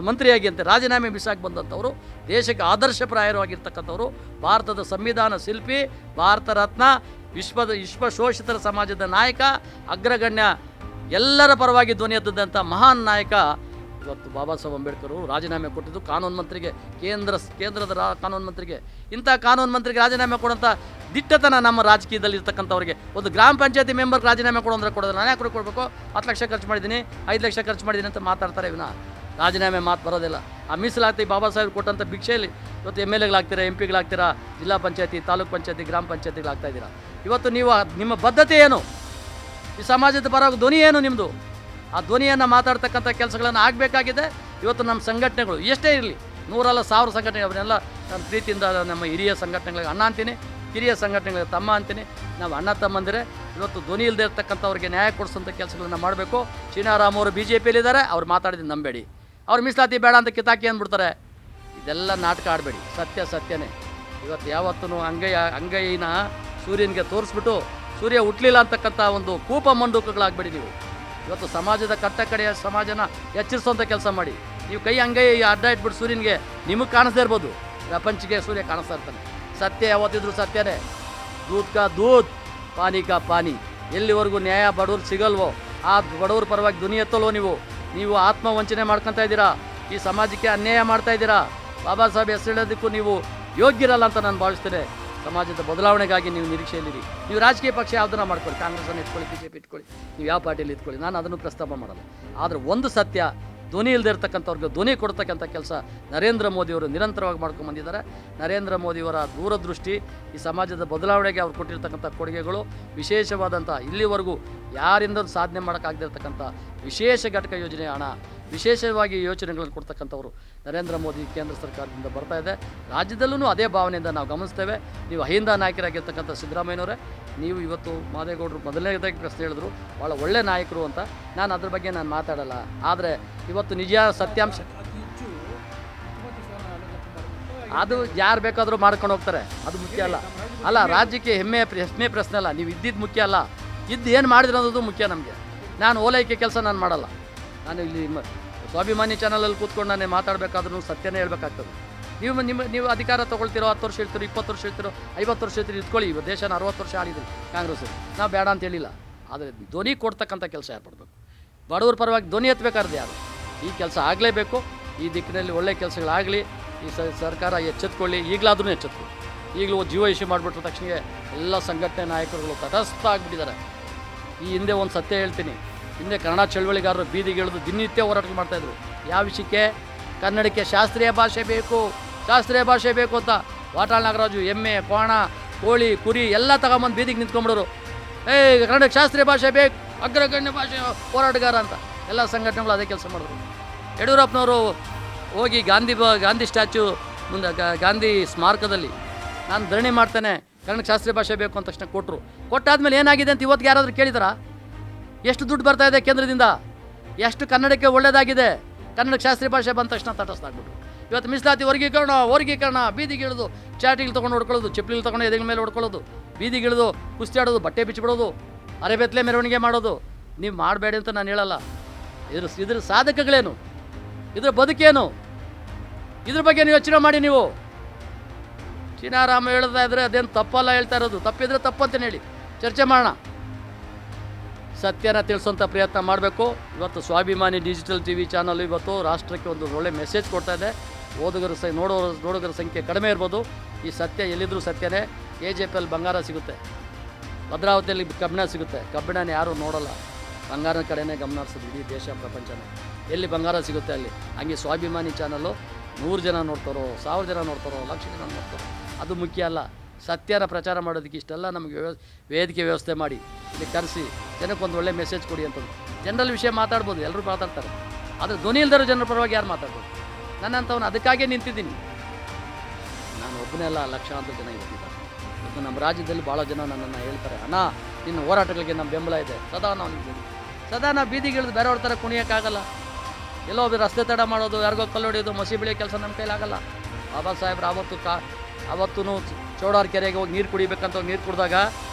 ಮಂತ್ರಿಯಾಗಿ ಅಂತ ರಾಜೀನಾಮೆ ಬಿಸಾಕಿ ಬಂದಂಥವ್ರು, ದೇಶಕ್ಕೆ ಆದರ್ಶಪ್ರಾಯವಾಗಿರ್ತಕ್ಕಂಥವ್ರು, ಭಾರತದ ಸಂವಿಧಾನ ಶಿಲ್ಪಿ, ಭಾರತ ರತ್ನ, ವಿಶ್ವ ಶೋಷಿತರ ಸಮಾಜದ ನಾಯಕ, ಅಗ್ರಗಣ್ಯ, ಎಲ್ಲರ ಪರವಾಗಿ ಧ್ವನಿ ಎದ್ದಂಥ ಮಹಾನ್ ನಾಯಕ ಇವತ್ತು ಬಾಬಾ ಸಾಹೇಬ್ ಅಂಬೇಡ್ಕರ್ ರಾಜೀನಾಮೆ ಕೊಟ್ಟಿದ್ದು ಕಾನೂನು ಮಂತ್ರಿಗೆ, ಕೇಂದ್ರದ ಕಾನೂನು ಮಂತ್ರಿಗೆ. ಇಂಥ ಕಾನೂನು ಮಂತ್ರಿಗೆ ರಾಜೀನಾಮೆ ಕೊಡೋಂಥ ದಿಟ್ಟತನ ನಮ್ಮ ರಾಜಕೀಯದಲ್ಲಿ ಇರ್ತಕ್ಕಂಥವ್ರಿಗೆ. ಒಂದು ಗ್ರಾಮ ಪಂಚಾಯತಿ ಮೆಂಬರ್ಗೆ ರಾಜೀನಾಮೆ ಕೊಡೋದ್ರೆ ನಾನು ಯಾಕೆ ಕೊಡಬೇಕು, 10 ಲಕ್ಷ ಖರ್ಚು ಮಾಡಿದ್ದೀನಿ, 5 ಲಕ್ಷ ಖರ್ಚು ಮಾಡಿದ್ದೀನಿ ಅಂತ ಮಾತಾಡ್ತಾರೆ. ವಿನ ರಾಜೀನಾಮೆ ಮಾತು ಬರೋದಿಲ್ಲ. ಆ ಮೀಸಲಾತಿ ಬಾಬಾ ಸಾಹೇಬ್ ಕೊಟ್ಟಂಥ ಭಿಕ್ಷೆಯಲ್ಲಿ ಇವತ್ತು MLAಗಳಾಗ್ತೀರಾ, MP ಗಳಾಗ್ತೀರಾ, ಜಿಲ್ಲಾ ಪಂಚಾಯತಿ, ತಾಲೂಕು ಪಂಚಾಯತಿ, ಗ್ರಾಮ ಪಂಚಾಯತಿಗಳಾಗ್ತಾ ಇದ್ದೀರಾ. ಇವತ್ತು ನೀವು ನಿಮ್ಮ ಬದ್ಧತೆ ಏನು, ಈ ಸಮಾಜದ ಪರವಾಗಿ ಧ್ವನಿ ಏನು ನಿಮ್ಮದು, ಆ ಧ್ವನಿಯನ್ನು ಮಾತಾಡ್ತಕ್ಕಂಥ ಕೆಲಸಗಳನ್ನು ಆಗಬೇಕಾಗಿದೆ. ಇವತ್ತು ನಮ್ಮ ಸಂಘಟನೆಗಳು ಎಷ್ಟೇ ಇರಲಿ, 100 ಅಲ್ಲ 1000 ಸಂಘಟನೆ, ಅವನ್ನೆಲ್ಲ ನಾನು ಪ್ರೀತಿಯಿಂದ ನಮ್ಮ ಹಿರಿಯ ಸಂಘಟನೆಗಳಿಗೆ ಅಣ್ಣ ಅಂತೀನಿ, ಕಿರಿಯ ಸಂಘಟನೆಗಳಿಗೆ ತಮ್ಮ ಅಂತೀನಿ. ನಾವು ಅಣ್ಣ ತಮ್ಮಂದಿರೇ. ಇವತ್ತು ಧ್ವನಿ ಇಲ್ಲದೆ ಇರ್ತಕ್ಕಂಥವ್ರಿಗೆ ನ್ಯಾಯ ಕೊಡಿಸೋಂಥ ಕೆಲಸಗಳನ್ನು ಮಾಡಬೇಕು. ಶ್ರೀನಾರಾಮ್ ಅವರು BJPಯಲ್ಲಿದ್ದಾರೆ, ಅವ್ರು ಮಾತಾಡಿದ್ದು ನಂಬೇಡಿ. ಅವ್ರು ಮೀಸಲಾತಿ ಬೇಡ ಅಂತ ಕಿತಾಕಿ ಅಂದ್ಬಿಡ್ತಾರೆ. ಇದೆಲ್ಲ ನಾಟಕ ಆಡಬೇಡಿ, ಸತ್ಯ ಸತ್ಯನೇ. ಇವತ್ತು ಯಾವತ್ತೂ ಅಂಗೈನ ಸೂರ್ಯನಿಗೆ ತೋರಿಸ್ಬಿಟ್ಟು ಸೂರ್ಯ ಹುಟ್ಟಲಿಲ್ಲ ಅಂತಕ್ಕಂಥ ಒಂದು ಕೂಪ ಮಂಡೂಕಗಳಾಗಬೇಡಿ ನೀವು. ಇವತ್ತು ಸಮಾಜದ ಕಟ್ಟಕಡೆಯ ಸಮಾಜನ ಎಚ್ಚರಿಸುವಂಥ ಕೆಲಸ ಮಾಡಿ. ನೀವು ಕೈ ಅಂಗೈ ಅಡ್ಡ ಇಟ್ಬಿಟ್ಟು ಸೂರ್ಯನಿಗೆ ನಿಮಗೆ ಕಾಣಿಸ್ದೇ ಇರ್ಬೋದು, ಪ್ರಪಂಚಕ್ಕೆ ಸೂರ್ಯ ಕಾಣಿಸ್ತಾ ಇರ್ತಾನೆ. ಸತ್ಯ ಯಾವತ್ತಿದ್ರು ಸತ್ಯನೇ. ದೂದ್ ಕಾ ದೂದ್, ಪಾನಿ ಕಾ ಪಾನಿ. ಎಲ್ಲಿವರೆಗೂ ನ್ಯಾಯ ಬಡವ್ರು ಸಿಗಲ್ವೋ ಆ ಬಡವ್ರ ಪರವಾಗಿ ಧ್ವನಿ ಎತ್ತಲ್ವೋ ನೀವು ಆತ್ಮವಂಚನೆ ಮಾಡ್ಕೊತಾ ಇದ್ದೀರಾ. ಈ ಸಮಾಜಕ್ಕೆ ಅನ್ಯಾಯ ಮಾಡ್ತಾ ಇದ್ದೀರಾ. ಬಾಬಾ ಸಾಹೇಬ್ ಹೆಸರಿಡೋದಕ್ಕೂ ನೀವು ಯೋಗ್ಯರಲ್ಲ ಅಂತ ನಾನು ಭಾವಿಸ್ತೇನೆ. ಸಮಾಜದ ಬದಲಾವಣೆಗಾಗಿ ನೀವು ನಿರೀಕ್ಷೆಯಲ್ಲಿರಿ. ನೀವು ರಾಜಕೀಯ ಪಕ್ಷ ಯಾವುದನ್ನ ಮಾಡ್ಕೊಳ್ಳಿ, ಕಾಂಗ್ರೆಸ್ಸನ್ನು ಇಟ್ಕೊಳ್ಳಿ, BJP ಇಟ್ಕೊಳ್ಳಿ, ನೀವು ಯಾವ ಪಾರ್ಟಿಯಲ್ಲಿ ಇಟ್ಕೊಳ್ಳಿ, ನಾನು ಅದನ್ನು ಪ್ರಸ್ತಾಪ ಮಾಡಲ್ಲ. ಆದರೆ ಒಂದು ಸತ್ಯ, ಧ್ವನಿ ಇಲ್ಲದೆ ಇರ್ತಕ್ಕಂಥವ್ರಿಗೆ ಧ್ವನಿ ಕೊಡ್ತಕ್ಕಂಥ ಕೆಲಸ ನರೇಂದ್ರ ಮೋದಿಯವರು ನಿರಂತರವಾಗಿ ಮಾಡ್ಕೊಂಡು ಬಂದಿದ್ದಾರೆ. ನರೇಂದ್ರ ಮೋದಿಯವರ ದೂರದೃಷ್ಟಿ, ಈ ಸಮಾಜದ ಬದಲಾವಣೆಗೆ ಅವ್ರು ಕೊಟ್ಟಿರ್ತಕ್ಕಂಥ ಕೊಡುಗೆಗಳು ವಿಶೇಷವಾದಂಥ, ಇಲ್ಲಿವರೆಗೂ ಯಾರಿಂದ ಸಾಧನೆ ಮಾಡೋಕ್ಕಾಗದಿರ್ತಕ್ಕಂಥ ವಿಶೇಷ ಘಟಕ ಯೋಜನೆ ಹಣ, ವಿಶೇಷವಾಗಿ ಯೋಚನೆಗಳನ್ನು ಕೊಡ್ತಕ್ಕಂಥವ್ರು ನರೇಂದ್ರ ಮೋದಿ ಕೇಂದ್ರ ಸರ್ಕಾರದಿಂದ ಬರ್ತಾ ಇದೆ. ರಾಜ್ಯದಲ್ಲೂ ಅದೇ ಭಾವನೆಯಿಂದ ನಾವು ಗಮನಿಸ್ತೇವೆ. ನೀವು ಅಹಿಂದ ನಾಯಕರಾಗಿರ್ತಕ್ಕಂಥ ಸಿದ್ದರಾಮಯ್ಯನವರೇ, ನೀವು ಇವತ್ತು ಮಾದೇಗೌಡರು ಮೊದಲನೇದಾಗಿ ಪ್ರಶ್ನೆ ಹೇಳಿದ್ರು, ಭಾಳ ಒಳ್ಳೆ ನಾಯಕರು ಅಂತ. ನಾನು ಅದ್ರ ಬಗ್ಗೆ ನಾನು ಮಾತಾಡಲ್ಲ. ಆದರೆ ಇವತ್ತು ನಿಜ ಸತ್ಯಾಂಶ ಅದು ಯಾರು ಬೇಕಾದರೂ ಮಾಡ್ಕೊಂಡು ಹೋಗ್ತಾರೆ, ಅದು ಮುಖ್ಯ ಅಲ್ಲ. ರಾಜ್ಯಕ್ಕೆ ಹೆಮ್ಮೆ ಪ್ರಶ್ನೆ ಅಲ್ಲ. ನೀವು ಇದ್ದಿದ್ದು ಮುಖ್ಯ ಅಲ್ಲ, ಏನು ಮಾಡಿದ್ರು ಅನ್ನೋದು ಮುಖ್ಯ ನಮಗೆ. ನಾನು ಓಲೈಕೆ ಕೆಲಸ ನಾನು ಮಾಡಲ್ಲ. ನಾನು ಇಲ್ಲಿ ಸ್ವಾಭಿಮಾನಿ ಚಾನಲಲ್ಲಿ ಕೂತ್ಕೊಂಡು ನಾನು ಮಾತಾಡಬೇಕಾದ್ರೂ ಸತ್ಯನೇ ಹೇಳ್ಬೇಕಾಗ್ತದೆ. ನೀವು ಅಧಿಕಾರ ತೊಗೊಳ್ತಿರೋ, 10 ವರ್ಷ ಇರ್ತೀರೋ, 20 ವರ್ಷ ಇರ್ತೀರೋ, 50 ವರ್ಷ ಇರ್ತೀರೋ, ಇಟ್ಕೊಳ್ಳಿ. ಇವಾಗ ದೇಶನ 60 ವರ್ಷ ಆಳಿದ್ರಿ ಕಾಂಗ್ರೆಸ್, ನಾವು ಬೇಡ ಅಂತ ಹೇಳಿಲ್ಲ. ಆದರೆ ಧ್ವನಿ ಕೊಡ್ತಕ್ಕಂಥ ಕೆಲಸ ಯಾರು ಮಾಡಬೇಕು? ಬಡವ್ರ ಪರವಾಗಿ ಧ್ವನಿ ಎತ್ತಬೇಕಾದ್ರೆ ಯಾರು? ಈ ಕೆಲಸ ಆಗಲೇಬೇಕು. ಈ ದಿಕ್ಕಿನಲ್ಲಿ ಒಳ್ಳೆ ಕೆಲಸಗಳಾಗಲಿ. ಈ ಸರ್ಕಾರ ಎಚ್ಚೆತ್ಕೊಳ್ಳಿ. ಈಗಲಾದ್ರೂ ಎಚ್ಚೆತ್ಕೊಳ್ಳಿ. ಈಗಲೂ ಜೀವ ಇಶ್ಯೂ ಮಾಡಿಬಿಟ್ರ ತಕ್ಷಣ ಎಲ್ಲ ಸಂಘಟನೆ ನಾಯಕರುಗಳು ತಟಸ್ಥ ಆಗಿಬಿಟ್ಟಿದ್ದಾರೆ. ಈ ಹಿಂದೆ ಒಂದು ಸತ್ಯ ಹೇಳ್ತೀನಿ. ಹಿಂದೆ ಕನ್ನಡ ಚಳವಳಿಗಾರರು ಬೀದಿಗಿಳಿದು ದಿನನಿತ್ಯ ಹೋರಾಟ ಮಾಡ್ತಾಯಿದ್ರು. ಯಾವ ವಿಷಯಕ್ಕೆ? ಕನ್ನಡಕ್ಕೆ ಶಾಸ್ತ್ರೀಯ ಭಾಷೆ ಬೇಕು ಅಂತ. ವಾಟಾಳ್ ನಾಗರಾಜು ಎಮ್ಮೆ, ಕೋಣ, ಕೋಳಿ, ಕುರಿ ಎಲ್ಲ ತಗೊಂಬಂದು ಬೀದಿಗೆ ನಿಂತ್ಕೊಂಡ್ಬಿಡೋರು. ಕನ್ನಡಕ್ಕೆ ಶಾಸ್ತ್ರೀಯ ಭಾಷೆ ಬೇಕು, ಅಗ್ರಗಣ್ಯ ಭಾಷೆ ಹೋರಾಟಗಾರ ಅಂತ ಎಲ್ಲ ಸಂಘಟನೆಗಳು ಅದೇ ಕೆಲಸ ಮಾಡಿದ್ರು. ಯಡಿಯೂರಪ್ಪನವರು ಹೋಗಿ ಗಾಂಧಿ ಸ್ಟ್ಯಾಚ್ಯೂ ಮುಂದೆ, ಗಾಂಧಿ ಸ್ಮಾರಕದಲ್ಲಿ ನಾನು ಧರಣಿ ಮಾಡ್ತೇನೆ, ಕನ್ನಡಕ್ಕೆ ಶಾಸ್ತ್ರೀಯ ಭಾಷೆ ಬೇಕು ಅಂತ ತಕ್ಷಣ ಕೊಟ್ಟಾದ್ಮೇಲೆ ಏನಾಗಿದೆ ಅಂತ ಇವತ್ತಿಗೆ ಯಾರಾದರೂ ಕೇಳಿದಾರಾ? ಎಷ್ಟು ದುಡ್ಡು ಬರ್ತಾ ಇದೆ ಕೇಂದ್ರದಿಂದ? ಎಷ್ಟು ಕನ್ನಡಕ್ಕೆ ಒಳ್ಳೆಯದಾಗಿದೆ? ಕನ್ನಡಕ್ಕೆ ಶಾಸ್ತ್ರೀಯ ಭಾಷೆ ಬಂದ ತಕ್ಷಣ ತಟಸ್ಥಾಗ್ಬಿಟ್ರು. ಇವತ್ತು ಮೀಸಲಾತಿ ವರ್ಗೀಕರಣ ಬೀದಿಗಿಳಿದು ಚಾಟಿಗಳು ತೊಗೊಂಡು ಹೊಡ್ಕೊಳ್ಳೋದು, ಚಪ್ಪಲಿಗಳು ತೊಗೊಂಡು ಎದೆಗಳ ಮೇಲೆ ಹೊಡ್ಕೊಳ್ಳೋದು, ಬೀದಿಗಿಳಿದು ಕುಸ್ತಿ ಆಡೋದು, ಬಟ್ಟೆ ಬಿಚ್ಚಿಬಿಡೋದು, ಅರೆಬೆತ್ತಲೆ ಮೆರವಣಿಗೆ ಮಾಡೋದು. ನೀವು ಮಾಡಬೇಡಿ ಅಂತ ನಾನು ಹೇಳಲ್ಲ. ಇದ್ರ ಸಾಧಕಗಳೇನು? ಇದ್ರ ಬದುಕೇನು? ಇದ್ರ ಬಗ್ಗೆ ನೀವು ಯೋಚನೆ ಮಾಡಿ. ನೀವು ಚೀನಾರಾಮ ಹೇಳ್ತಾ ಇದ್ರೆ ಅದೇನು ತಪ್ಪಲ್ಲ ಹೇಳ್ತಾ ಇರೋದು. ತಪ್ಪಿದ್ರೆ ತಪ್ಪಂತೇನೆ ಹೇಳಿ, ಚರ್ಚೆ ಮಾಡೋಣ. ಸತ್ಯನ ತಿಳಿಸೋಂಥ ಪ್ರಯತ್ನ ಮಾಡಬೇಕು. ಇವತ್ತು ಸ್ವಾಭಿಮಾನಿ ಡಿಜಿಟಲ್ TV ಚಾನಲ್ ಇವತ್ತು ರಾಷ್ಟ್ರಕ್ಕೆ ಒಂದು ಒಳ್ಳೆ ಮೆಸೇಜ್ ಕೊಡ್ತಾ ಇದೆ. ನೋಡುಗರ ಸಂಖ್ಯೆ ಕಡಿಮೆ ಇರ್ಬೋದು. ಈ ಸತ್ಯ ಎಲ್ಲಿದ್ದರೂ ಸತ್ಯನೇ. AJPL ಬಂಗಾರ ಸಿಗುತ್ತೆ, ಭದ್ರಾವತಿಯಲ್ಲಿ ಕಬ್ಬಿಣ ಸಿಗುತ್ತೆ. ಕಬ್ಬಿಣನ ಯಾರೂ ನೋಡಲ್ಲ, ಬಂಗಾರದ ಕಡೆನೇ ಗಮನ ಹರಿಸೋದು ಇಡೀ ದೇಶ ಪ್ರಪಂಚನೇ. ಎಲ್ಲಿ ಬಂಗಾರ ಸಿಗುತ್ತೆ ಅಲ್ಲಿ. ಹಂಗೆ ಸ್ವಾಭಿಮಾನಿ ಚಾನಲ್ಲು 100 ಜನ ನೋಡ್ತಾರೋ, 1000 ಜನ ನೋಡ್ತಾರೋ, 1,00,000 ಜನ ನೋಡ್ತಾರೋ, ಅದು ಮುಖ್ಯ ಅಲ್ಲ. ಸತ್ಯನ ಪ್ರಚಾರ ಮಾಡೋದಕ್ಕೆ ಇಷ್ಟೆಲ್ಲ ನಮಗೆ ವೇದಿಕೆ ವ್ಯವಸ್ಥೆ ಮಾಡಿ ಇಲ್ಲಿ ಕರೆಸಿ ಜನಕ್ಕೊಂದು ಒಳ್ಳೆ ಮೆಸೇಜ್ ಕೊಡಿ ಅಂತಂದು. ಜನರಲ್ ವಿಷಯ ಮಾತಾಡ್ಬೋದು, ಎಲ್ಲರೂ ಮಾತಾಡ್ತಾರೆ. ಆದರೆ ಧ್ವನಿ ಇಲ್ದಿರೋ ಜನರ ಪರವಾಗಿ ಯಾರು ಮಾತಾಡ್ಬೋದು? ನನ್ನಂಥವನು ಅದಕ್ಕಾಗೇ ನಿಂತಿದ್ದೀನಿ. ನಾನು ಒಬ್ಬನೇ ಅಲ್ಲ, ಲಕ್ಷಾಂತರ ಜನ ಇರ್ತಿದ್ದಾರೆ. ಇವತ್ತು ನಮ್ಮ ರಾಜ್ಯದಲ್ಲಿ ಭಾಳ ಜನ ನನ್ನನ್ನು ಹೇಳ್ತಾರೆ, ಅಣ್ಣ ನಿನ್ನ ಹೋರಾಟಗಳಿಗೆ ನಮ್ಮ ಬೆಂಬಲ ಇದೆ. ಸದಾ ನಾವು ಬೀದಿಗಿಳಿದು ಬೇರೆಯವ್ರ ಥರ ಕುಣಿಯೋಕ್ಕಾಗಲ್ಲ. ಎಲ್ಲೋ ರಸ್ತೆ ತಡ ಮಾಡೋದು, ಯಾರಿಗೋ ಕಲ್ಲು ಹೊಡೆಯೋದು, ಮಸಿ ಬೆಳೆಯೋ ಕೆಲಸ ನಮ್ಮ ಕೈಲಾಗಲ್ಲ. ಬಾಬಾ ಸಾಹೇಬ್ರು ಅವತ್ತೂ ಚೌಡಾರ್ ಕೆರೆಗೆ ಹೋಗಿ ನೀರು ಕುಡಿಬೇಕಂತ ಹೋಗಿ ನೀರು ಕುಡಿದಾಗ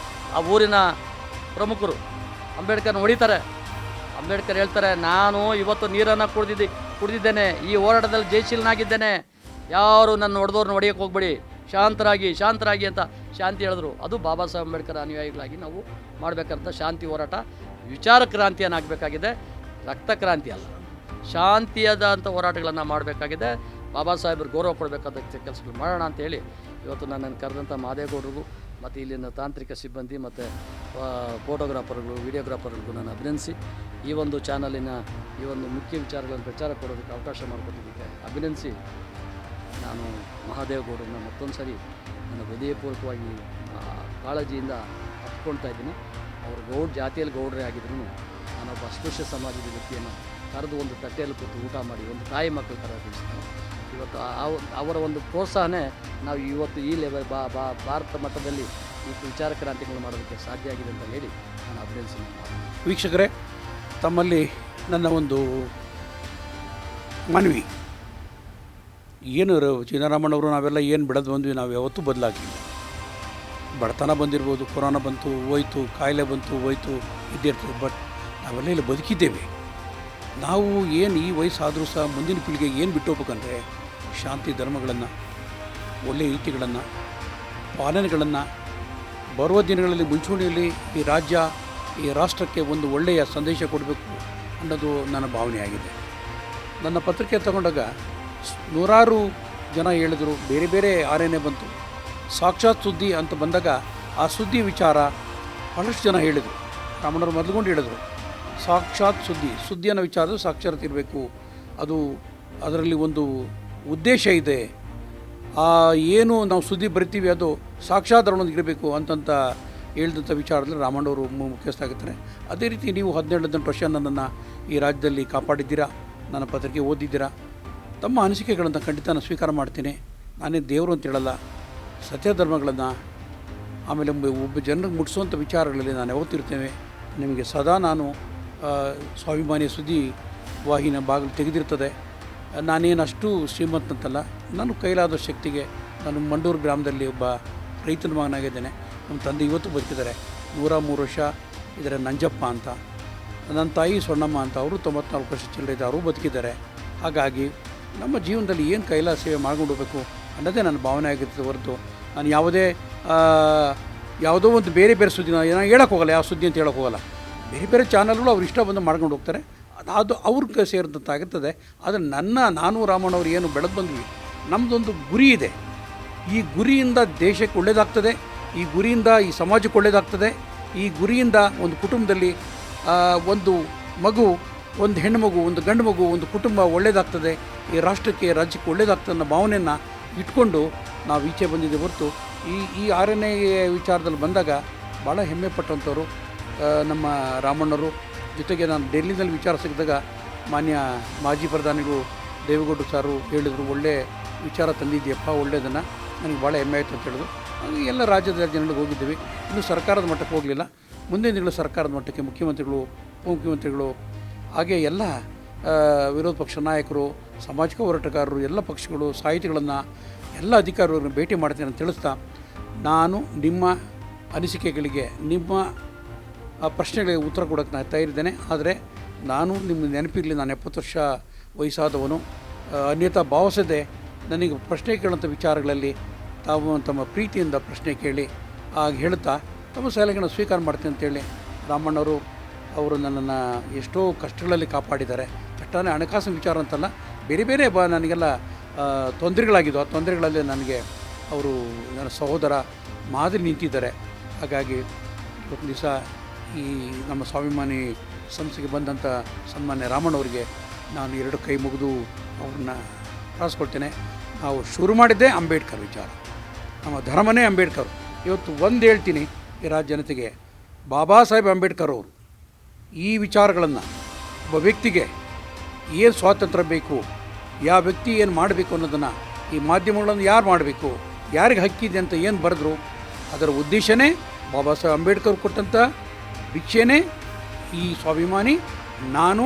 ಆ ಊರಿನ ಪ್ರಮುಖರು ಅಂಬೇಡ್ಕರ್ನ ಹೊಡಿತಾರೆ. ಅಂಬೇಡ್ಕರ್ ಹೇಳ್ತಾರೆ, ನಾನು ಇವತ್ತು ನೀರನ್ನು ಕುಡಿದಿದ್ದೇನೆ, ಈ ಹೋರಾಟದಲ್ಲಿ ಜಯಶೀಲನಾಗಿದ್ದೇನೆ, ಯಾರು ನನ್ನ ಹೊಡೆದವ್ರನ್ನ ಹೊಡೆಯೋಕ್ಕೆ ಹೋಗ್ಬೇಡಿ, ಶಾಂತರಾಗಿ ಅಂತ ಶಾಂತಿ ಹೇಳಿದ್ರು. ಅದು ಬಾಬಾ ಸಾಹೇಬ್ ಅಂಬೇಡ್ಕರ್ ಅನುಯಾಯಿಗಳಾಗಿ ನಾವು ಮಾಡಬೇಕಾದಂಥ ಶಾಂತಿ ಹೋರಾಟ ವಿಚಾರ ಕ್ರಾಂತಿಯನ್ನು ಆಗಬೇಕಾಗಿದೆ, ರಕ್ತ ಕ್ರಾಂತಿ ಅಲ್ಲ. ಶಾಂತಿಯಾದಂಥ ಹೋರಾಟಗಳನ್ನು ಮಾಡಬೇಕಾಗಿದೆ. ಬಾಬಾ ಸಾಹೇಬ್ರಿಗೆ ಗೌರವ ಕೊಡಬೇಕಾದ ಕೆಲಸಗಳು ಮಾಡೋಣ ಅಂತೇಳಿ ಇವತ್ತು ನನ್ನನ್ನು ಕರೆದಂಥ ಮಾದೇಗೌಡರಿಗೂ ಮತ್ತು ಇಲ್ಲಿನ ತಾಂತ್ರಿಕ ಸಿಬ್ಬಂದಿ ಮತ್ತು ಫೋಟೋಗ್ರಾಫರ್ಗಳು, ವಿಡಿಯೋಗ್ರಾಫರ್ಗಳಿಗೂ ನಾನು ಅಭಿನಂದಿಸಿ ಈ ಒಂದು ಚಾನಲಿನ ಈ ಒಂದು ಮುಖ್ಯ ವಿಚಾರಗಳನ್ನು ಪ್ರಚಾರ ಕೊಡೋದಕ್ಕೆ ಅವಕಾಶ ಮಾಡಿಕೊಟ್ಟಿದ್ದಕ್ಕೆ ಅಭಿನಂದಿಸಿ ನಾನು ಮಹಾದೇವಗೌಡರನ್ನ ಮತ್ತೊಂದು ಸರಿ ನನ್ನ ಹೃದಯಪೂರ್ವಕವಾಗಿ ಕಾಳಜಿಯಿಂದ ಹತ್ಕೊಳ್ತಾ ಇದ್ದೀನಿ. ಅವರು ಜಾತಿಯಲ್ಲಿ ಗೌಡರೇ ಆಗಿದ್ರು ನಾನೊಬ್ಬ ಅಸ್ಪೃಶ್ಯ ಸಮಾಜದ ವ್ಯಕ್ತಿಯನ್ನು ಕರೆದು ಒಂದು ತಟ್ಟೆಯಲ್ಲಿ ಕೂತು ಊಟ ಮಾಡಿ ಒಂದು ತಾಯಿ ಮಕ್ಕಳ ಥರ ಬೆಳೆಸ್ತಾರೆ. ಇವತ್ತು ಅವರ ಒಂದು ಪ್ರೋತ್ಸಾಹನೇ ನಾವು ಇವತ್ತು ಈ ಲೆವೆಲ್ ಭಾರತ ಮಟ್ಟದಲ್ಲಿ ಈ ವಿಚಾರ ಕ್ರಾಂತಿಗಳು ಮಾಡೋದಕ್ಕೆ ಸಾಧ್ಯ ಆಗಿದೆ ಅಂತ ಹೇಳಿ ನಾನು ಅಭಿನಂದಿಸಿ. ವೀಕ್ಷಕರೇ, ತಮ್ಮಲ್ಲಿ ನನ್ನ ಒಂದು ಮನವಿ. ಏನು ಚಿನ್ನರಾಮಣ್ಣವರು ನಾವೆಲ್ಲ ಏನು ಬೆಳೆದು ಬಂದ್ವಿ, ನಾವು ಯಾವತ್ತೂ ಬದಲಾಗಿಲ್ಲ. ಬಡತನ ಬಂದಿರ್ಬೋದು, ಕೊರೋನಾ ಬಂತು ಹೋಯ್ತು, ಕಾಯಿಲೆ ಬಂತು ಹೋಯ್ತು, ಇದ್ದಿರ್ತದೆ. ಬಟ್ ನಾವೆಲ್ಲ ಇಲ್ಲಿ ಬದುಕಿದ್ದೇವೆ. ನಾವು ಏನು ಈ ವಯಸ್ಸಾದರೂ ಸಹ ಮುಂದಿನ ಪೀಳಿಗೆಗೆ ಏನು ಬಿಟ್ಟು ಹೋಗ್ಬೇಕಂದ್ರೆ ಶಾಂತಿ ಧರ್ಮಗಳನ್ನು, ಒಳ್ಳೆಯ ರೀತಿಗಳನ್ನು, ಪಾಲನೆಗಳನ್ನು ಬರುವ ದಿನಗಳಲ್ಲಿ ಮುಂಚೂಣಿಯಲ್ಲಿ ಈ ರಾಜ್ಯ, ಈ ರಾಷ್ಟ್ರಕ್ಕೆ ಒಂದು ಒಳ್ಳೆಯ ಸಂದೇಶ ಕೊಡಬೇಕು ಅನ್ನೋದು ನನ್ನ ಭಾವನೆಯಾಗಿದೆ. ನನ್ನ ಪತ್ರಿಕೆ ತಗೊಂಡಾಗ ನೂರಾರು ಜನ ಹೇಳಿದರು, ಬೇರೆ ಬೇರೆ ಆರೇನೆ ಬಂತು. ಸಾಕ್ಷಾತ್ ಸುದ್ದಿ ಅಂತ ಬಂದಾಗ ಆ ಸುದ್ದಿ ವಿಚಾರ ಭಾಳಷ್ಟು ಜನ ಹೇಳಿದರು. ರಾಮಣ್ಣವ್ರು ಮೊದಲುಗೊಂಡು ಹೇಳಿದರು, ಸಾಕ್ಷಾತ್ ಸುದ್ದಿ ಅನ್ನೋ ವಿಚಾರದ ಸಾಕ್ಷರತೆ ಇರಬೇಕು, ಅದರಲ್ಲಿ ಒಂದು ಉದ್ದೇಶ ಇದೆ, ಏನು ನಾವು ಸುದ್ದಿ ಬರಿತೀವಿ ಅದು ಸಾಕ್ಷಾತ್ ಅದರೊಂದಿಗೆ ಇರಬೇಕು ಅಂತಂತ ಹೇಳಿದಂಥ ವಿಚಾರದಲ್ಲಿ ರಾಮಣ್ಣವರು ಮುಖ್ಯಸ್ಥರಾಗಿರ್ತಾರೆ. ಅದೇ ರೀತಿ ನೀವು 17 ವರ್ಷ ನನ್ನನ್ನು ಈ ರಾಜ್ಯದಲ್ಲಿ ಕಾಪಾಡಿದ್ದೀರಾ, ನನ್ನ ಪತ್ರಿಕೆ ಓದಿದ್ದೀರಾ. ತಮ್ಮ ಅನಿಸಿಕೆಗಳನ್ನು ಖಂಡಿತ ನಾನು ಸ್ವೀಕಾರ ಮಾಡ್ತೀನಿ. ನಾನೇ ದೇವರು ಅಂತ ಹೇಳಲ್ಲ. ಸತ್ಯ ಧರ್ಮಗಳನ್ನು ಆಮೇಲೆ ಒಬ್ಬ ಜನರಿಗೆ ಮುಟ್ಟಿಸುವಂಥ ವಿಚಾರಗಳಲ್ಲಿ ನಾನು ಯಾವತ್ತಿರ್ತೇನೆ. ನಿಮಗೆ ಸದಾ ನಾನು ಸ್ವಾಭಿಮಾನಿ ಸುದ್ದಿ ವಾಹಿನಿಯ ಬಾಗಿಲು ತೆಗೆದಿರ್ತದೆ. ನಾನೇನು ಅಷ್ಟು ಶ್ರೀಮಂತಂತಲ್ಲ. ನಾನು ಕೈಲಾದ ಶಕ್ತಿಗೆ ನಾನು ಮಂಡೂರು ಗ್ರಾಮದಲ್ಲಿ ಒಬ್ಬ ರೈತನ ಮಗನಾಗಿದ್ದೇನೆ. ನಮ್ಮ ತಂದೆ ಇವತ್ತು ಬದುಕಿದ್ದಾರೆ, 103 ವರ್ಷ ಇದ್ದಾರೆ. ನಂಜಪ್ಪ ಅಂತ, ನನ್ನ ತಾಯಿ ಸೊಣ್ಣಮ್ಮ ಅಂತ, ಅವರು 94 ವರ್ಷ ಚಿಲ್ಲರೆ ಅವರು ಬದುಕಿದ್ದಾರೆ. ಹಾಗಾಗಿ ನಮ್ಮ ಜೀವನದಲ್ಲಿ ಏನು ಕೈಲಾದ ಸೇವೆ ಮಾಡ್ಕೊಂಡು ಹೋಗಬೇಕು ಅನ್ನೋದೇ ನನ್ನ ಭಾವನೆ ಆಗಿರ್ತದೆ ಹೊರತು ನಾನು ಯಾವುದೋ ಒಂದು ಬೇರೆ ಸುದ್ದಿ ನಾನು ಹೇಳೋಕ್ಕೆ ಹೋಗಲ್ಲ. ಯಾವ ಸುದ್ದಿ ಅಂತ ಹೇಳೋಕ್ಕೆ ಹೋಗಲ್ಲ. ಬೇರೆ ಬೇರೆ ಚಾನಲ್ಗಳು ಅವ್ರು ಇಷ್ಟ ಬಂದು ಮಾಡ್ಕೊಂಡು ಹೋಗ್ತಾರೆ, ಅದು ಅವ್ರಿಗೆ ಸೇರಿದಂತಾಗುತ್ತದೆ. ಆದರೆ ನಾನು ರಾಮಣ್ಣವ್ರು ಏನು ಬೆಳೆದು ಬಂದ್ವಿ, ನಮ್ಮದೊಂದು ಗುರಿ ಇದೆ. ಈ ಗುರಿಯಿಂದ ದೇಶಕ್ಕೆ ಒಳ್ಳೆಯದಾಗ್ತದೆ, ಈ ಗುರಿಯಿಂದ ಈ ಸಮಾಜಕ್ಕೆ ಒಳ್ಳೆಯದಾಗ್ತದೆ, ಈ ಗುರಿಯಿಂದ ಒಂದು ಕುಟುಂಬದಲ್ಲಿ ಒಂದು ಮಗು, ಒಂದು ಹೆಣ್ಣು ಮಗು, ಒಂದು ಗಂಡು ಮಗು, ಒಂದು ಕುಟುಂಬ ಒಳ್ಳೆಯದಾಗ್ತದೆ, ಈ ರಾಷ್ಟ್ರಕ್ಕೆ ರಾಜ್ಯಕ್ಕೆ ಒಳ್ಳೆಯದಾಗ್ತದೆ ಅನ್ನೋ ಭಾವನೆಯನ್ನು ಇಟ್ಕೊಂಡು ನಾವು ಈಚೆ ಬಂದಿದ್ದೆ ಹೊರತು ಈ 6ನೇ ವಿಚಾರದಲ್ಲಿ ಬಂದಾಗ ಭಾಳ ಹೆಮ್ಮೆ ಪಟ್ಟಂಥವ್ರು ನಮ್ಮ ರಾಮಣ್ಣವರು. ಜೊತೆಗೆ ನಾನು ಡೆಲ್ಲಿನಲ್ಲಿ ವಿಚಾರ ಸಿಕ್ಕಿದಾಗ ಮಾನ್ಯ ಮಾಜಿ ಪ್ರಧಾನಿಗಳು ದೇವೇಗೌಡರು ಸಾರು ಹೇಳಿದರು, ಒಳ್ಳೆ ವಿಚಾರ ತಂದಿದ್ದೀಯಪ್ಪ, ಒಳ್ಳೆಯದನ್ನು, ನನಗೆ ಭಾಳ ಹೆಮ್ಮೆ ಆಯಿತು ಅಂತ ಹೇಳಿದ್ರು. ಹಾಗೆ ಎಲ್ಲ ರಾಜ್ಯದ ಜನಗಳಿಗೆ ಹೋಗಿದ್ದೀವಿ. ಇನ್ನೂ ಸರ್ಕಾರದ ಮಟ್ಟಕ್ಕೆ ಹೋಗಲಿಲ್ಲ. ಮುಂದಿನ ದಿನಗಳು ಸರ್ಕಾರದ ಮಟ್ಟಕ್ಕೆ ಮುಖ್ಯಮಂತ್ರಿಗಳು, ಉಪಮುಖ್ಯಮಂತ್ರಿಗಳು, ಹಾಗೆ ಎಲ್ಲ ವಿರೋಧ ಪಕ್ಷ ನಾಯಕರು, ಸಾಮಾಜಿಕ ಹೋರಾಟಗಾರರು, ಎಲ್ಲ ಪಕ್ಷಗಳು, ಸಾಹಿತಿಗಳನ್ನು, ಎಲ್ಲ ಅಧಿಕಾರಿಗಳನ್ನು ಭೇಟಿ ಮಾಡ್ತೀನಿ ಅಂತ ತಿಳಿಸ್ತಾ, ನಾನು ನಿಮ್ಮ ಅನಿಸಿಕೆಗಳಿಗೆ, ನಿಮ್ಮ ಪ್ರಶ್ನೆಗಳಿಗೆ ಉತ್ತರ ಕೊಡೋಕ್ಕೆ ನಾನು ತಯಾರಿದ್ದೇನೆ. ಆದರೆ ನಾನು ನಿಮ್ಮ ನೆನಪಿರಲಿ, ನಾನು 70 ವರ್ಷ ವಯಸ್ಸಾದವನು, ಅನ್ಯತಾ ಭಾವಿಸದೆ ನನಗೆ ಪ್ರಶ್ನೆ ಕೇಳುವಂಥ ವಿಚಾರಗಳಲ್ಲಿ ತಾವು ತಮ್ಮ ಪ್ರೀತಿಯಿಂದ ಪ್ರಶ್ನೆ ಕೇಳಿ ಆಗ ಹೇಳ್ತಾ ತಮ್ಮ ಸಲಹೆಗಳನ್ನು ಸ್ವೀಕಾರ ಮಾಡ್ತೀನಿ ಅಂತೇಳಿ ರಾಮಣ್ಣವರು ಅವರು ನನ್ನನ್ನು ಎಷ್ಟೋ ಕಷ್ಟಗಳಲ್ಲಿ ಕಾಪಾಡಿದ್ದಾರೆ. ಕಷ್ಟನೇ ಹಣಕಾಸಿನ ವಿಚಾರ ಅಂತಲ್ಲ, ಬೇರೆ ಬೇರೆ ನನಗೆಲ್ಲ ತೊಂದರೆಗಳಾಗಿದ್ದು, ಆ ತೊಂದರೆಗಳಲ್ಲಿ ನನಗೆ ಅವರು ನನ್ನ ಸಹೋದರ ಮಾದರಿ ನಿಂತಿದ್ದಾರೆ. ಹಾಗಾಗಿ ಇವತ್ತು ದಿವಸ ಈ ನಮ್ಮ ಸ್ವಾಭಿಮಾನಿ ಸಂಸ್ಥೆಗೆ ಬಂದಂಥ ಸನ್ಮಾನ್ಯ ರಾಮಣ್ಣವರಿಗೆ ನಾನು 2 ಕೈ ಮುಗಿದು ಅವ್ರನ್ನ ಪ್ರಾರ್ಥಿಸ್ಕೊಳ್ತೇನೆ. ನಾವು ಶುರು ಮಾಡಿದ್ದೇ ಅಂಬೇಡ್ಕರ್ ವಿಚಾರ, ನಮ್ಮ ಧರ್ಮನೇ ಅಂಬೇಡ್ಕರ್. ಇವತ್ತು ಒಂದು ಹೇಳ್ತೀನಿ ಈ ರಾಜ್ಯ ಜನತೆಗೆ, ಬಾಬಾ ಸಾಹೇಬ್ ಅಂಬೇಡ್ಕರ್ ಅವರು ಈ ವಿಚಾರಗಳನ್ನು ಒಬ್ಬ ವ್ಯಕ್ತಿಗೆ ಏನು ಸ್ವಾತಂತ್ರ್ಯ ಬೇಕು, ಯಾವ ವ್ಯಕ್ತಿ ಏನು ಮಾಡಬೇಕು ಅನ್ನೋದನ್ನು, ಈ ಮಾಧ್ಯಮಗಳನ್ನು ಯಾರು ಮಾಡಬೇಕು, ಯಾರಿಗೆ ಹಕ್ಕಿದೆ ಅಂತ ಏನು ಬರೆದ್ರು, ಅದರ ಉದ್ದೇಶನೇ ಬಾಬಾ ಸಾಹೇಬ್ ಅಂಬೇಡ್ಕರ್ ಕೊಟ್ಟಂಥ ಭಿಕ್ಷೆನೇ ಈ ಸ್ವಾಭಿಮಾನಿ ನಾನು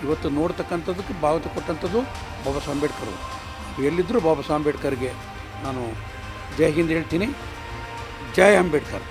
ಇವತ್ತು ನೋಡ್ತಕ್ಕಂಥದ್ದಕ್ಕೆ ಭಾವತೆ ಕೊಟ್ಟಂಥದ್ದು ಬಾಬಾ ಸಾಹೇಬ್ ಅಂಬೇಡ್ಕರ್. ಎಲ್ಲಿದ್ದರೂ ಬಾಬಾ ಸಾಹೇಬ್ ಅಂಬೇಡ್ಕರ್ಗೆ ನಾನು ಜೈ ಹಿಂದ್ ಹೇಳ್ತೀನಿ. ಜೈ ಅಂಬೇಡ್ಕರ್.